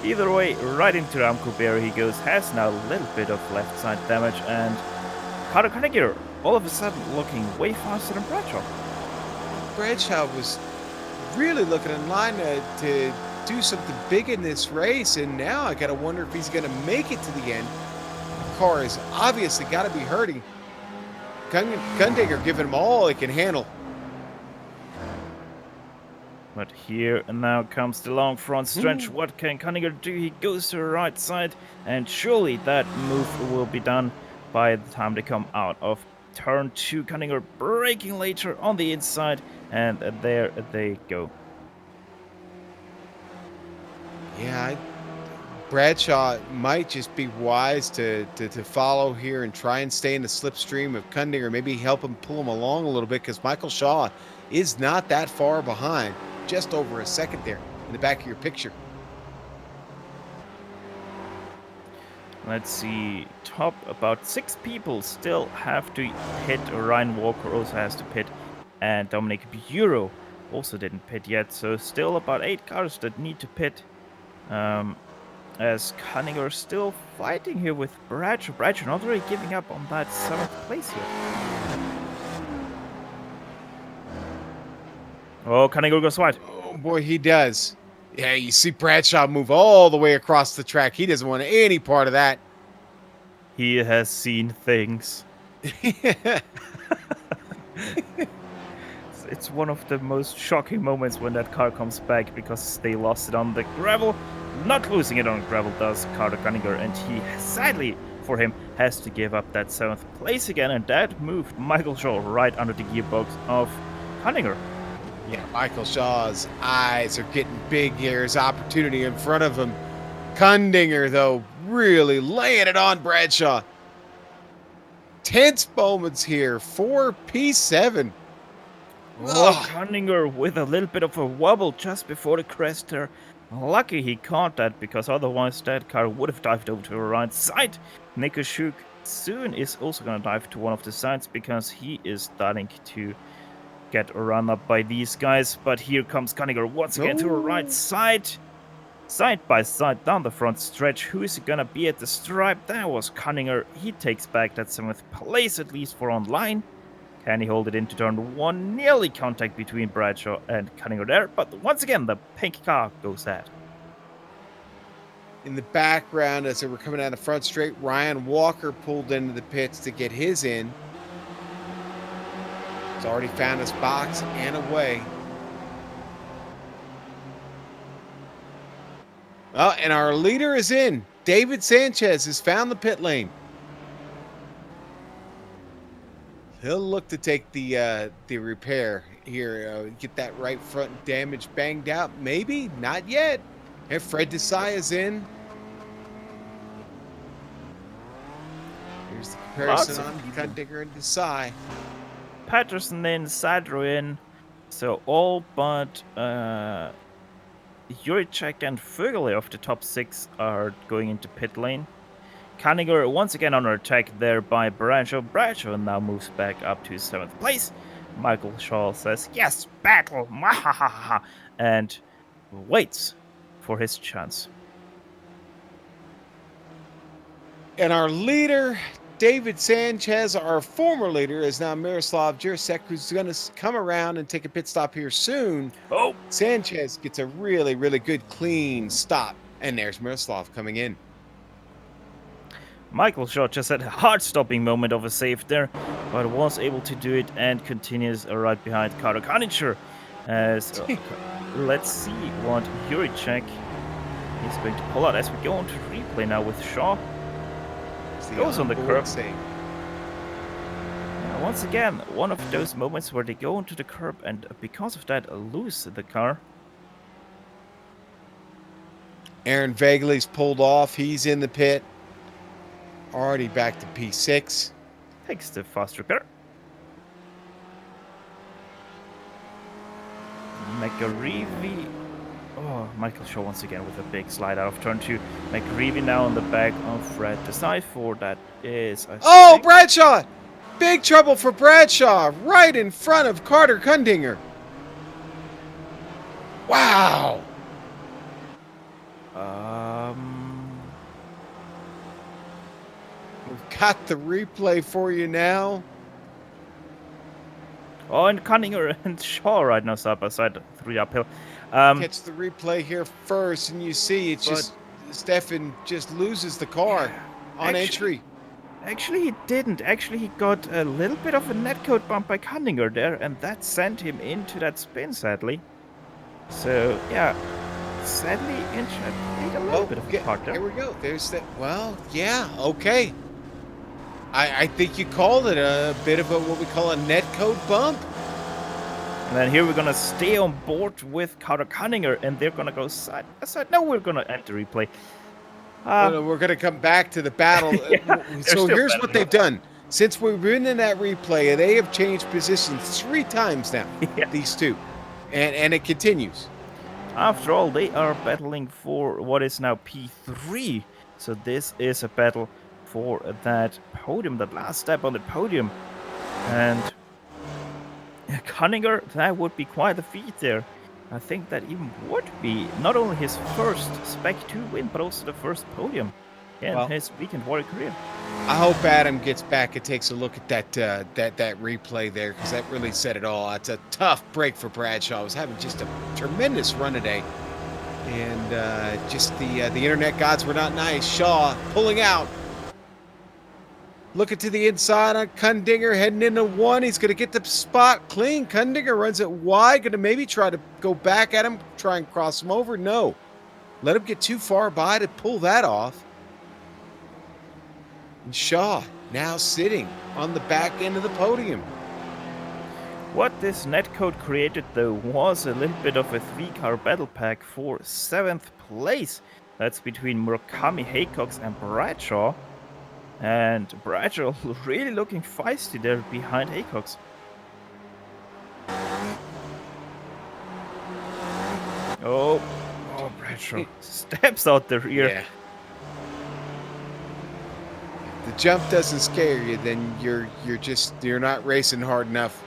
Either way, right into the Armco barrier he goes, has now a little bit of left side damage, and Carter Kundinger all of a sudden looking way faster than Bradshaw. Bradshaw was really looking in line to do something big in this race, and now I gotta wonder if he's gonna make it to the end. The car has obviously got to be hurting. Kundinger giving him all he can handle. But here and now comes the long front stretch. Ooh. What can Kundinger do? He goes to the right side, and surely that move will be done by the time they come out of turn 2. Kundinger braking later on the inside, and there they go. Yeah, Bradshaw might just be wise to follow here and try and stay in the slipstream of Kundinger. Maybe help him pull him along a little bit, because Michael Shaw is not that far behind. Just over a second there in the back of your picture. Let's see. Top about 6 people still have to pit. Ryan Walker also has to pit, and Dominic Bureau also didn't pit yet. So still about 8 cars that need to pit. As Kundinger still fighting here with Bradshaw. Bradshaw not really giving up on that 7th place here. Oh, Kundinger goes wide. Oh boy, he does. Yeah, you see Bradshaw move all the way across the track. He doesn't want any part of that. He has seen things. It's one of the most shocking moments when that car comes back, because they lost it on the gravel. not losing it on gravel does Carter Cunningham, and he, sadly for him, has to give up that 7th place again, and that moved Michael Shaw right under the gearbox of Cunningham. Yeah, Michael Shaw's eyes are getting big here. His opportunity in front of him. Kundinger, though, really laying it on Bradshaw. Tense moments here for P7. Oh, Cunningham with a little bit of a wobble just before the crest there. Lucky he caught that, because otherwise that car would have dived over to the right side. Nico Schuk soon is also going to dive to one of the sides, because he is starting to get run up by these guys. But here comes Cunningham once again to the right side. Side by side down the front stretch. Who is going to be at the stripe? That was Cunningham. He takes back that 7th place, at least for online. Can he hold it into turn 1? Nearly contact between Bradshaw and Cunningham there. But once again, the pink car goes out. In the background, as they were coming down the front straight, Ryan Walker pulled into the pits to get his in. He's already found his box and away. Oh, and our leader is in. David Sanchez has found the pit lane. He'll look to take the repair here. Get that right front damage banged out. Maybe, not yet. And Fred Desai is in. Here's the comparison on Kundinger and Desai. Patterson in, Sadro in. So all but Juricek and Vögele of the top 6 are going into pit lane. Cunningham once again under attack there by Bradshaw. Bradshaw now moves back up to 7th place. Michael Shaw says, yes, battle, and waits for his chance. And our leader, David Sanchez, our former leader, is now Miroslav Juricek, who's going to come around and take a pit stop here soon. Oh! Sanchez gets a really, really good, clean stop. And there's Miroslav coming in. Michael Shaw just had a heart-stopping moment of a save there, but was able to do it and continues right behind Carter Cunningham. As let's see what Juricek is going to pull out as we go on to replay now with Shaw. Goes on the curb. Once again, one of those moments where they go onto the curb and because of that lose the car. Aaron Vegley's pulled off. He's in the pit. Already back to P6. Takes the fast repair. McGreevy. Oh, Michael Shaw once again with a big slide out of turn 2. McGreevy now on the back of Fred Desai for that is. Oh, Bradshaw! Big trouble for Bradshaw right in front of Carter Kundinger. Wow. We've got the replay for you now. Oh, and Cunningham and Shaw right now side by side, 3 uphill. Catch the replay here first, and you see it's just Stefan just loses the car on entry. Actually, he didn't. Actually, he got a little bit of a netcode bump by Cunningham there, and that sent him into that spin, sadly. So, yeah, sadly, Inch a little bit of a part there. Here we go. There's that. Well, yeah, okay. I think you called it a bit of a what we call a netcode bump. And then here we're going to stay on board with Carter Cunningham, and they're going to go side by side. No, we're going to end the replay. We're going to come back to the battle. So here's what they've done. Since we've been in that replay, they have changed positions 3 times now, these two. And it continues. After all, they are battling for what is now P3. So this is a battle for that podium, that last step on the podium. And Cunningham, that would be quite a feat there. I think that even would be not only his first Spec 2 win, but also the first podium in his Weekend Warrior career. I hope Adam gets back and takes a look at that replay there, because that really said it all. It's a tough break for Bradshaw. Was having just a tremendous run today, and just the internet gods were not nice. Shaw pulling out. Looking to the inside on Kundinger, heading into 1. He's going to get the spot clean. Kundinger runs it wide. Going to maybe try to go back at him, try and cross him over. No. let him get too far by to pull that off. And Shaw now sitting on the back end of the podium. What this netcode created, though, was a little bit of a 3-car battle pack for 7th place. That's between Murakami, Haycox, and Bradshaw. And Bradshaw really looking feisty there behind Haycox. Oh, Bradshaw steps out the rear. Yeah. If the jump doesn't scare you, then you're not racing hard enough.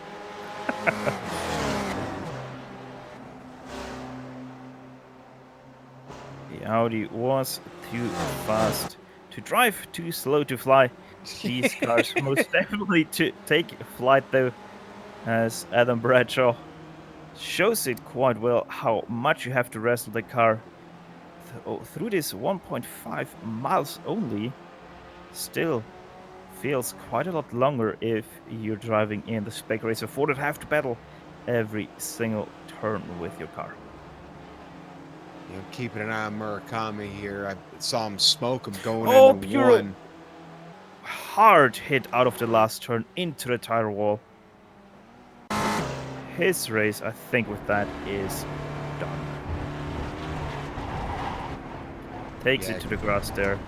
The Audi was too fast to drive, too slow to fly. These cars most definitely to take flight, though, as Adam Bradshaw shows it quite well how much you have to wrestle the car through this 1.5 miles only. Still feels quite a lot longer if you're driving in the Spec Racer 4 that have to battle every single turn with your car. You know, keeping an eye on Murakami here. I saw him smoke him going into pure one. Hard hit out of the last turn into the tire wall. His race, I think, with that is done. Takes it to the grass there.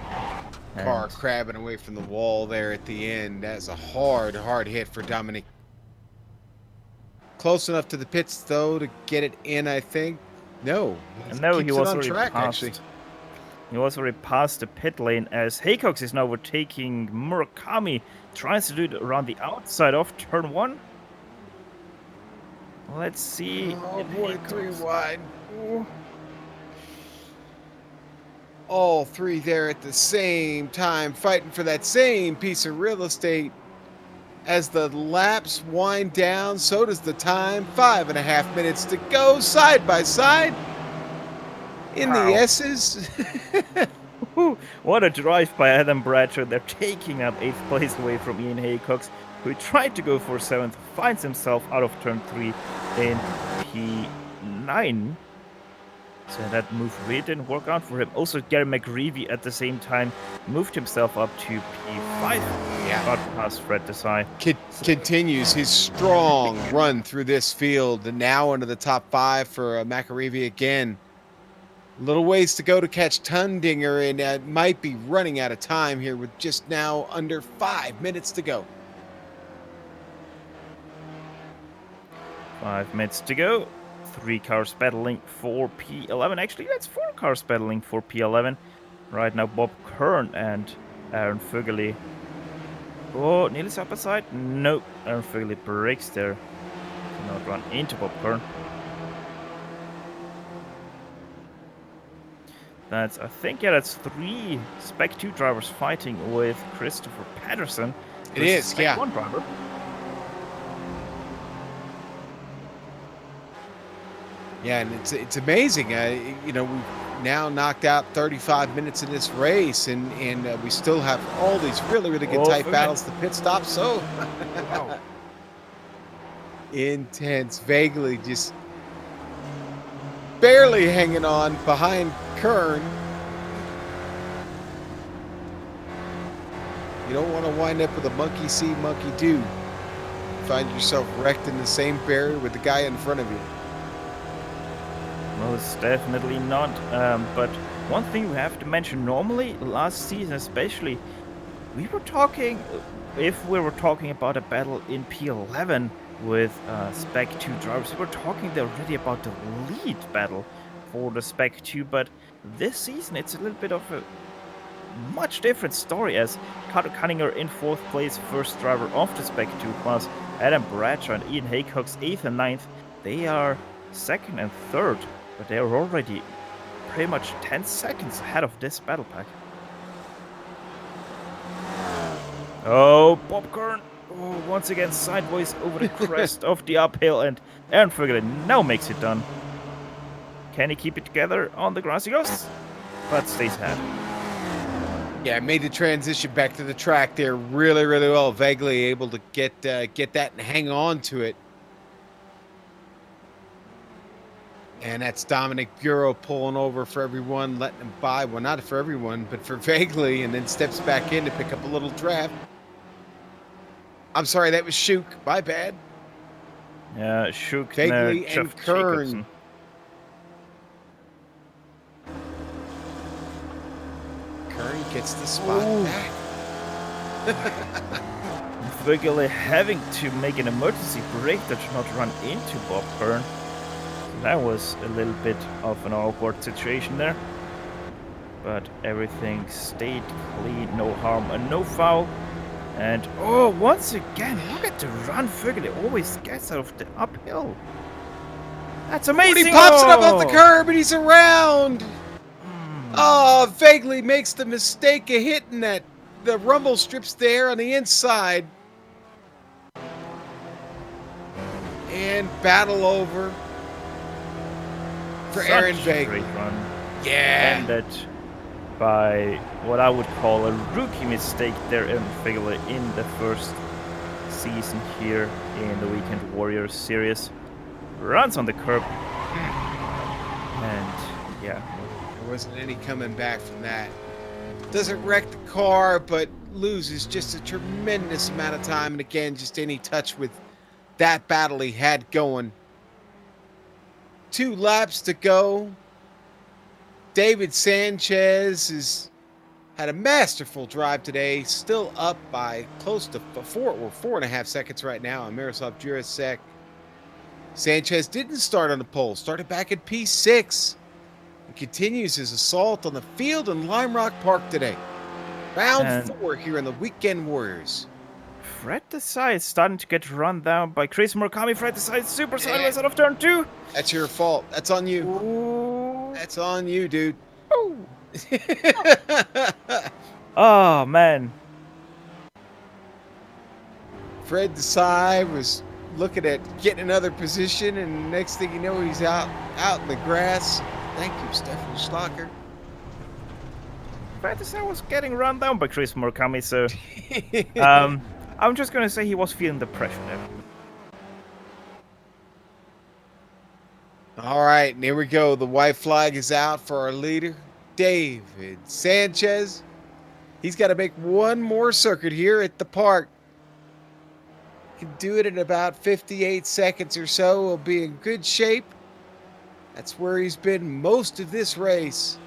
Car crabbing away from the wall there at the end. That's a hard hit for Dominic. Close enough to the pits, though, to get it in, I think. No. No, he was already past. Actually. He was already past the pit lane as Haycox is now overtaking Murakami. Tries to do it around the outside of turn 1. Let's see. Oh boy, 3 wide. Ooh. All 3 there at the same time, fighting for that same piece of real estate. As the laps wind down, so does the time. 5.5 minutes to go, side by side. In the S's. What a drive by Adam Bradshaw. They're taking up 8th place away from Ian Haycox, who tried to go for 7th, finds himself out of turn 3 in P9. So that move really didn't work out for him. Also, Gary McGreevy at the same time moved himself up to P5. Yeah. Got past Fred Desai. Continues his strong run through this field, and now into the top 5 for McGreevy again. Little ways to go to catch Tundinger, and might be running out of time here with just now under 5 minutes to go. 5 minutes to go. 3 cars battling for P11. Actually, that's 4 cars battling for P11. Right now, Bob Kern and Aaron Fugely. Oh, nearly side by side. No, Aaron Fugely breaks there. Did not run into Bob Kern. That's, I think, that's 3 Spec 2 drivers fighting with Christopher Patterson. It is, Spec yeah. 1 driver. Yeah, and it's amazing. You know, we've now knocked out 35 minutes in this race, and we still have all these really good tight battles. The pit stop, so Wow. intense. Vaguely just barely hanging on behind Kern. You don't want to wind up with a monkey see, monkey do. Find yourself wrecked in the same barrier with the guy in front of you. Most definitely not. But one thing we have to mention, normally, last season especially, we were talking, if we were talking about a battle in P11 with Spec 2 drivers, we were talking already about the lead battle for the Spec 2, but this season it's a little bit of a much different story as Carter Cunninger in 4th place, first driver of the Spec 2 class, Adam Bradshaw and Ian Haycox 8th and 9th. They are 2nd and 3rd. But they are already pretty much 10 seconds ahead of this battle pack. Oh, Bob Kern. Oh, once again sideways over the crest of the uphill, and Aaron Fugler now makes it done. Can he keep it together on the grass? He goes, but stays ahead. Yeah, made the transition back to the track there really well. Vaguely able to get that and hang on to it. And that's Dominic Bureau pulling over for everyone, letting him by. Well, not for everyone, but for Vaguely, and then steps back in to pick up a little draft. I'm sorry, that was Shook. My bad. Yeah, Shook, Vaguely and Jeff Kern. Jacobson. Kern gets the spot back. Vaguely having to make an emergency brake to not run into Bob Kern. So that was a little bit of an awkward situation there. But everything stayed clean, no harm and no foul. And once again, look at the run Vaguely always gets out of the uphill. That's amazing! He pops it up off the curb and he's around. Oh, Vaguely makes the mistake of hitting the rumble strips there on the inside. And battle over for Aaron Vaguely. Great run. Yeah. Ended by what I would call a rookie mistake there in Vaguely in the first season here in the Weekend Warriors series. Runs on the curb. And yeah. There wasn't any coming back from that. Doesn't wreck the car, but loses just a tremendous amount of time. And again, just any touch with that battle he had going. 2 laps to go. David Sanchez has had a masterful drive today. Still up by close to 4.5 seconds right now on Miroslav Jurasek. Sanchez didn't start on the pole. Started back at P6. And continues his assault on the field in Lime Rock Park today. Round 4 here in the Weekend Warriors. Fred Desai is starting to get run down by Chris Murakami. Fred Desai is super sideways out of turn 2. That's your fault. That's on you. Ooh. That's on you, dude. Oh, man. Fred Desai was looking at getting another position, and next thing you know, he's out in the grass. Thank you, Stefan Schlocker. Fred Desai was getting run down by Chris Murakami, so I'm just gonna say he was feeling the pressure there. All right, and here we go. The white flag is out for our leader, David Sanchez. He's got to make one more circuit here at the park. He can do it in about 58 seconds or so. He'll be in good shape. That's where he's been most of this race.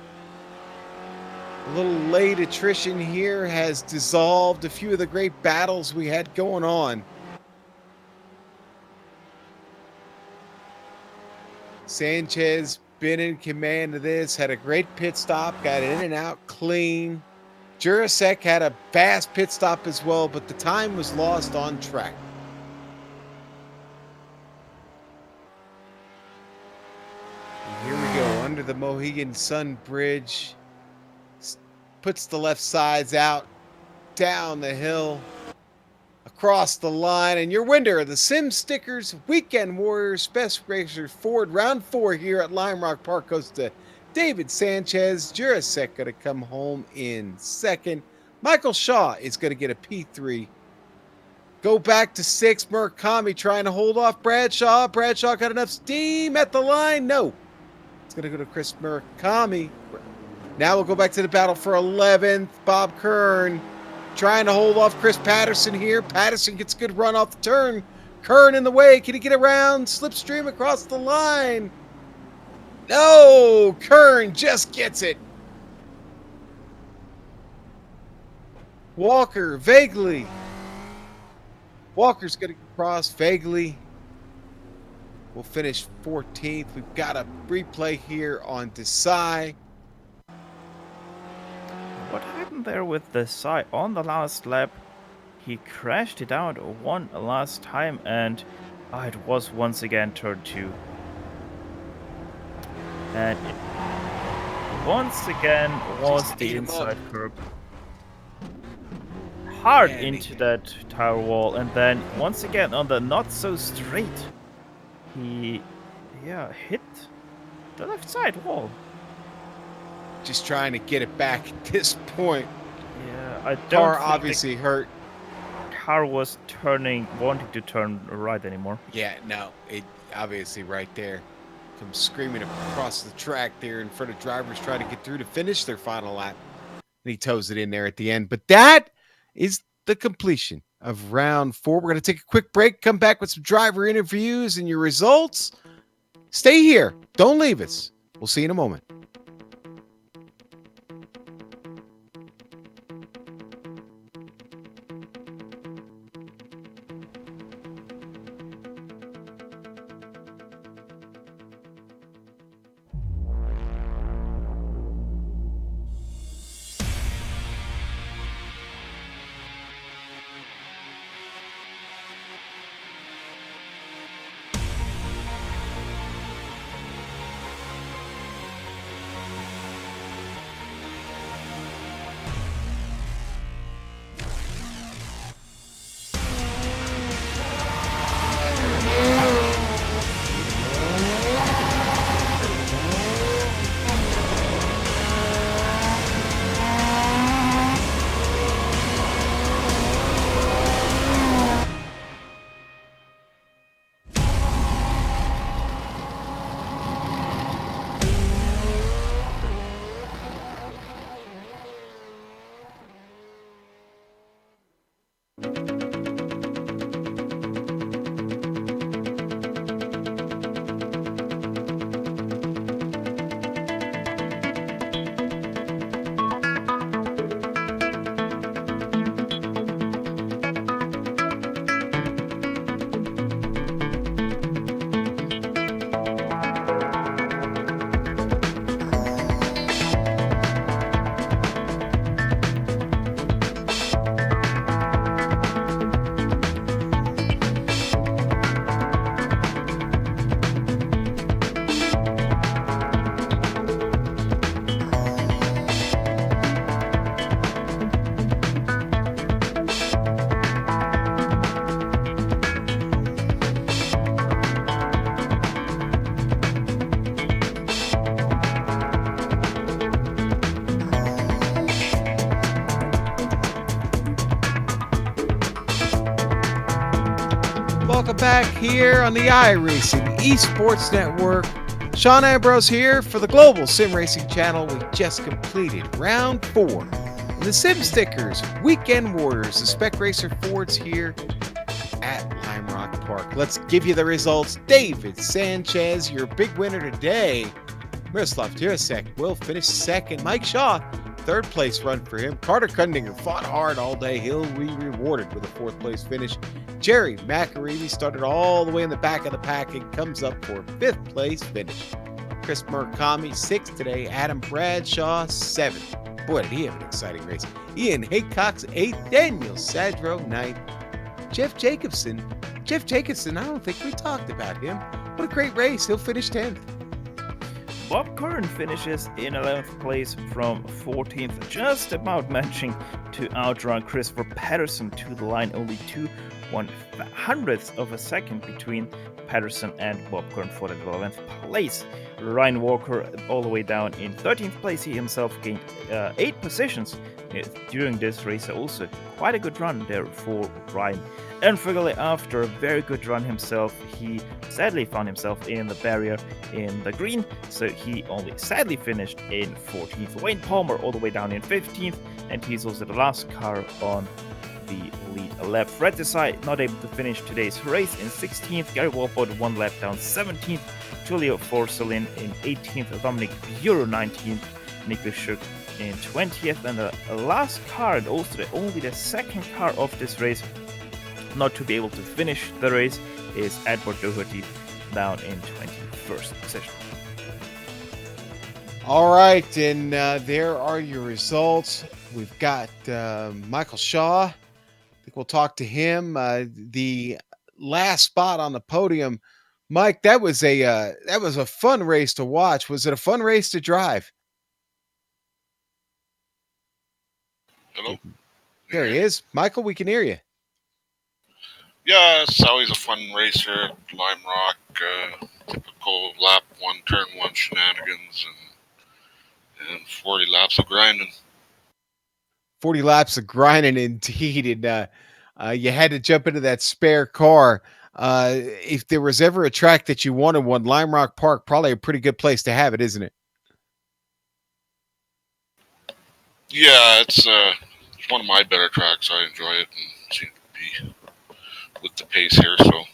A little late attrition here has dissolved a few of the great battles we had going on. Sanchez been in command of this, had a great pit stop, got in and out clean. Jurasek had a fast pit stop as well, but the time was lost on track. And here we go, under the Mohegan Sun Bridge. Puts the left sides out, down the hill, across the line, and your winner of the Sim Stickers Weekend Warriors Best Racer Ford Round 4 here at Lime Rock Park goes to David Sanchez. Jurasek going to come home in second. Michael Shaw is going to get a P3. Go back to 6. Murakami trying to hold off Bradshaw. Bradshaw got enough steam at the line. No. It's going to go to Chris Murakami. Now we'll go back to the battle for 11th. Bob Kern trying to hold off Chris Patterson here. Patterson gets a good run off the turn. Kern in the way. Can he get around? Slipstream across the line. No! Kern just gets it. Walker, Vaguely. Walker's going to cross. Vaguely will finish 14th. We've got a replay here on Desai. What happened there with Desai on the last lap? He crashed it out one last time, and it was once again turn 2. And it once again was Just the ate him inside up. curb. Hard Man, into that tower wall, and then once again on the not so straight, he hit the left side wall. Just trying to get it back at this point. Yeah, I don't Car think obviously hurt. the car was wanting to turn right anymore. Yeah, no, it obviously right there. comes screaming across the track there in front of drivers trying to get through to finish their final lap. And he toes it in there at the end. But that is the completion of round 4. We're going to take a quick break, come back with some driver interviews and your results. Stay here. Don't leave us. We'll see you in a moment. Welcome back here on the iRacing Esports Network. Sean Ambrose here for the Global Sim Racing Channel. We just completed round 4. And the Sim Stickers Weekend Warriors, the Spec Racer Fords here at Lime Rock Park. Let's give you the results. David Sanchez, your big winner today. Miroslav Turasek will finish second. Mike Shaw, third place run for him. Carter Kundinger fought hard all day. He'll be rewarded with a fourth place finish. Jerry McAreevy started all the way in the back of the pack and comes up for a fifth place finish. Chris Murakami, sixth today. Adam Bradshaw, seventh. Boy, did he have an exciting race. Ian Haycock's eighth. Daniel Sadro, ninth. Jeff Jacobson, I don't think we talked about him. What a great race. He'll finish 10th. Bob Curran finishes in 11th place from 14th, just about managing to outrun Christopher Patterson to the line. Only 2/100ths of a second between Patterson and Bob Curran for the 11th place. Ryan Walker all the way down in 13th place. He himself gained 8 positions during this race. Also quite a good run there for Ryan. Unfortunately, after a very good run himself, he sadly found himself in the barrier in the green, so he only sadly finished in 14th. Wayne Palmer all the way down in 15th, and he's also the last car on the lead lap. Fred Desai not able to finish today's race in 16th. Gary Walpole 1 lap down 17th. Tulio Forcelin in 18th. Dominic Bureau 19th. Nicholas Shook in 20th. And the last car, and also only the second car of this race not to be able to finish the race, is Edward Doherty down in 21st position. All right, and there are your results. We've got Michael Shaw. I think we'll talk to him. The last spot on the podium, Mike. That was a fun race to watch. Was it a fun race to drive? Hello? There he is, Michael. We can hear you. Yeah, it's always a fun race here at Lime Rock. Typical lap 1, turn 1 shenanigans and 40 laps of grinding. 40 laps of grinding indeed. And you had to jump into that spare car. If there was ever a track that you wanted one, Lime Rock Park, probably a pretty good place to have it, isn't it? Yeah, it's one of my better tracks. I enjoy it and seem to be with the pace here, so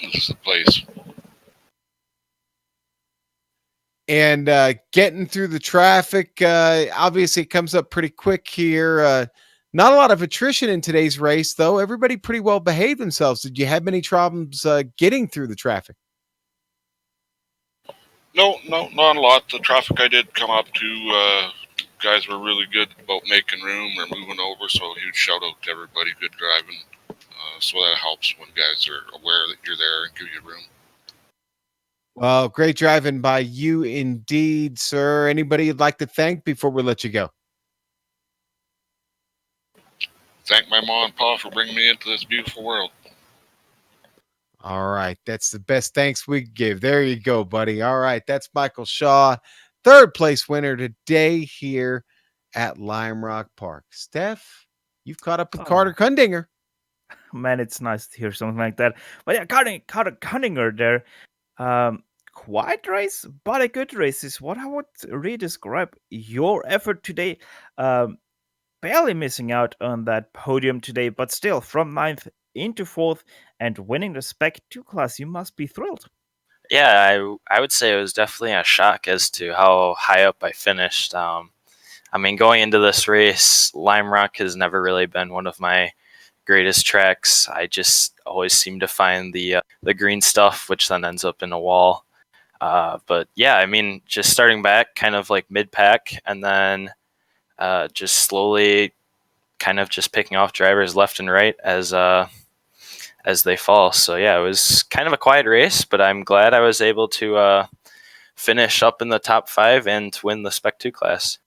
this is the place. And getting through the traffic, obviously it comes up pretty quick here. Not a lot of attrition in today's race, though. Everybody pretty well behaved themselves. Did you have many problems getting through the traffic? No, not a lot. The traffic I did come up to, guys were really good about making room or moving over, so a huge shout out to everybody. Good driving. So that helps when guys are aware that you're there and give you room. Well, great driving by you indeed, sir. Anybody you'd like to thank before we let you go? Thank my mom and pa for bringing me into this beautiful world. All right. That's the best thanks we could give. There you go, buddy. All right. That's Michael Shaw, third place winner today here at Lime Rock Park. Steph, you've caught up with Carter Kundinger. Man, it's nice to hear something like that. But yeah, Carter Kundinger there. Quiet race, but a good race is what I would really describe your effort today. Barely missing out on that podium today, but still from 9th into 4th and winning the Spec 2 class, you must be thrilled. Yeah, I would say it was definitely a shock as to how high up I finished. I mean, going into this race, Lime Rock has never really been one of my greatest tracks. I just always seem to find the green stuff, which then ends up in a wall. But yeah, I mean, just starting back kind of like mid-pack and then just slowly kind of just picking off drivers left and right as they fall. So yeah, it was kind of a quiet race, but I'm glad I was able to finish up in the top 5 and to win the Spec 2 class.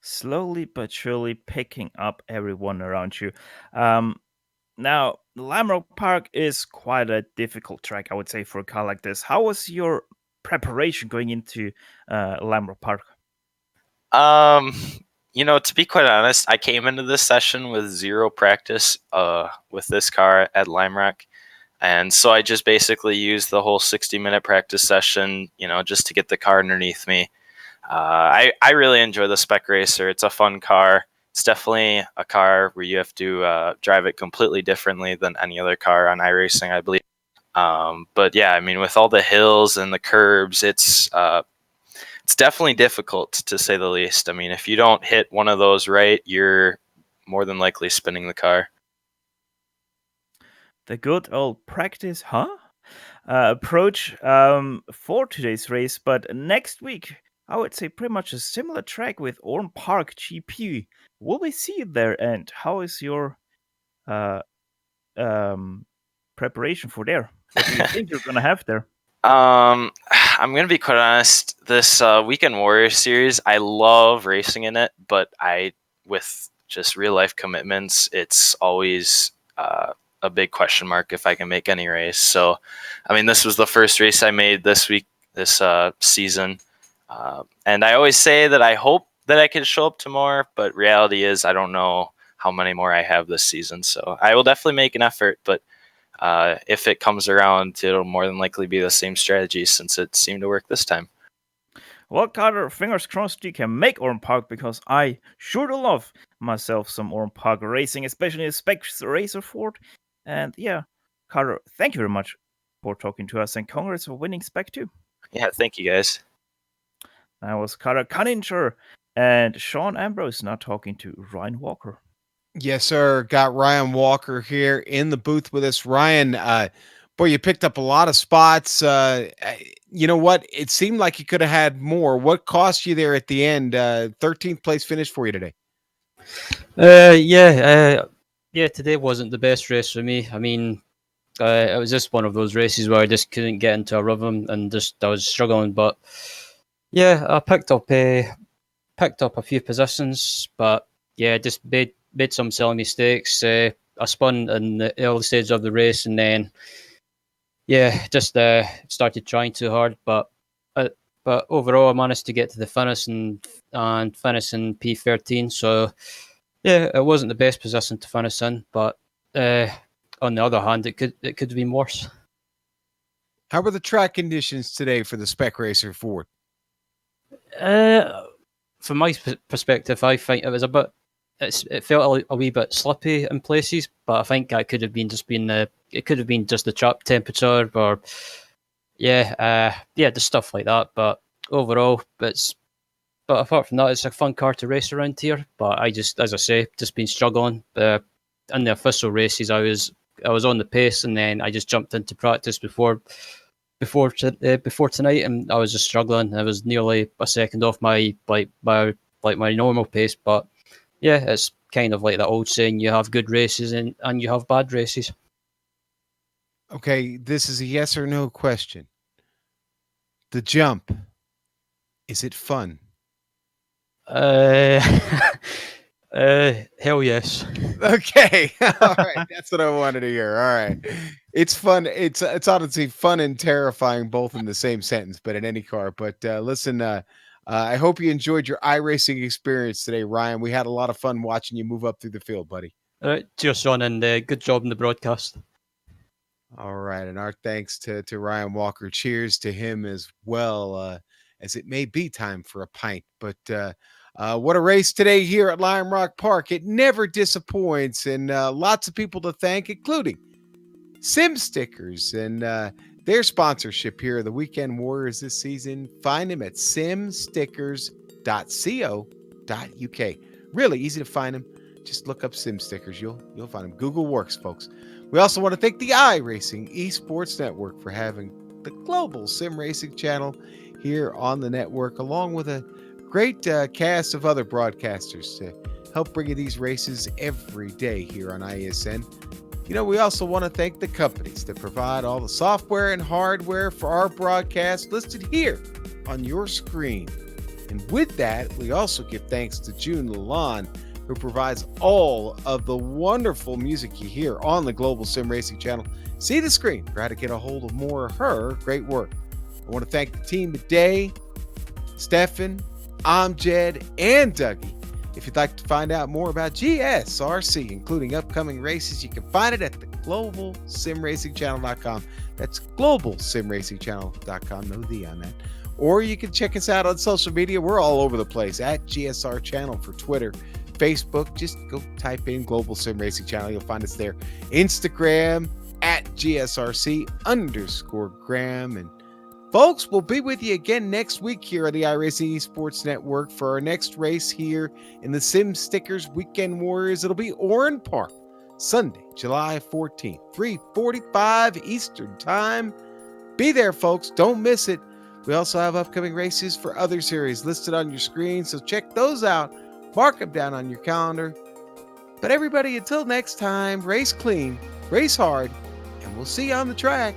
Slowly but surely picking up everyone around you. Now, Lime Rock Park is quite a difficult track, I would say, for a car like this. How was your preparation going into Lime Rock Park? To be quite honest, I came into this session with zero practice with this car at Lime Rock. And so I just basically used the whole 60-minute practice session, just to get the car underneath me. I really enjoy the Spec Racer. It's a fun car. It's definitely a car where you have to drive it completely differently than any other car on iRacing, I believe. But yeah, I mean, with all the hills and the curbs, it's definitely difficult, to say the least. I mean, if you don't hit one of those right, you're more than likely spinning the car. The good old practice, approach for today's race. But next week, I would say pretty much a similar track with Orm Park GP. Will we see you there? And how is your preparation for there? What do you think you're going to have there? I'm going to be quite honest. This Weekend Warriors series, I love racing in it, but with just real life commitments, it's always a big question mark if I can make any race. So, I mean, this was the first race I made this season. And I always say that I hope that I can show up to more, but reality is I don't know how many more I have this season. So I will definitely make an effort, but if it comes around, it'll more than likely be the same strategy since it seemed to work this time. Well, Carter, fingers crossed you can make Orm Park, because I sure do love myself some Orm Park racing, especially a Spec Racer Ford. And yeah, Carter, thank you very much for talking to us, and congrats for winning Spec 2. Yeah, thank you guys. That was Carter Cunninger, and Sean Ambrose now talking to Ryan Walker. Yes, sir. Got Ryan Walker here in the booth with us. Ryan, boy, you picked up a lot of spots. You know what? It seemed like you could have had more. What cost you there at the end? 13th place finish for you today. Yeah, today wasn't the best race for me. I mean, it was just one of those races where I just couldn't get into a rhythm and I was struggling. But yeah, I picked up a few positions, but yeah, just made some silly mistakes. I spun in the early stage of the race, and then just started trying too hard. But overall, I managed to get to the finish and finish in P13. So yeah, it wasn't the best position to finish in, but on the other hand, it could have been worse. How were the track conditions today for the Spec Racer Ford? From my perspective, I think it was a bit. It felt a wee bit slippy in places, but I think that could have been just the track temperature, or just stuff like that. But overall, but apart from that, it's a fun car to race around here. But as I say, just been struggling. In the official races, I was on the pace, and then I just jumped into practice before tonight, and I was just struggling. I was nearly a second off my normal pace, but yeah, it's kind of like that old saying: you have good races and you have bad races. Okay, this is a yes or no question. The jump, is it fun? Hell yes. Okay, all right, that's what I wanted to hear. All right, it's fun. It's honestly fun and terrifying, both in the same sentence, but in any car. But listen, I hope you enjoyed your iRacing experience today, Ryan. We had a lot of fun watching you move up through the field, buddy. All right, cheers, Sean, and good job in the broadcast. All right, and our thanks to Ryan Walker. Cheers to him as well, as it may be time for a pint. But what a race today here at Lime Rock Park. It never disappoints, and lots of people to thank, including Sim Stickers and their sponsorship here of the Weekend Warriors this season. Find them at simstickers.co.uk. Really easy to find them. Just look up Sim Stickers. You'll find them. Google works, folks. We also want to thank the iRacing Esports Network for having the global sim racing channel here on the network, along with a great cast of other broadcasters to help bring you these races every day here on ISN. You know, we also want to thank the companies that provide all the software and hardware for our broadcast listed here on your screen. And with that, we also give thanks to June Lalonde, who provides all of the wonderful music you hear on the Global Sim Racing channel. See the screen, try to get a hold of more of her great work. I want to thank the team today, Stefan, Amjed, and Dougie. If you'd like to find out more about GSRC, including upcoming races, you can find it at the globalsimracingchannel.com. That's globalsimracingchannel.com, no D on that. Or you can check us out on social media. We're all over the place at GSR Channel for Twitter, Facebook. Just go type in Global Sim Racing Channel. You'll find us there. Instagram at GSRC_Graham. And folks, we'll be with you again next week here on the iRacing Esports Network for our next race here in the Sim Stickers Weekend Warriors. It'll be Oran Park, Sunday, July 14th, 3:45 Eastern Time. Be there, folks. Don't miss it. We also have upcoming races for other series listed on your screen, so check those out. Mark them down on your calendar. But everybody, until next time, race clean, race hard, and we'll see you on the track.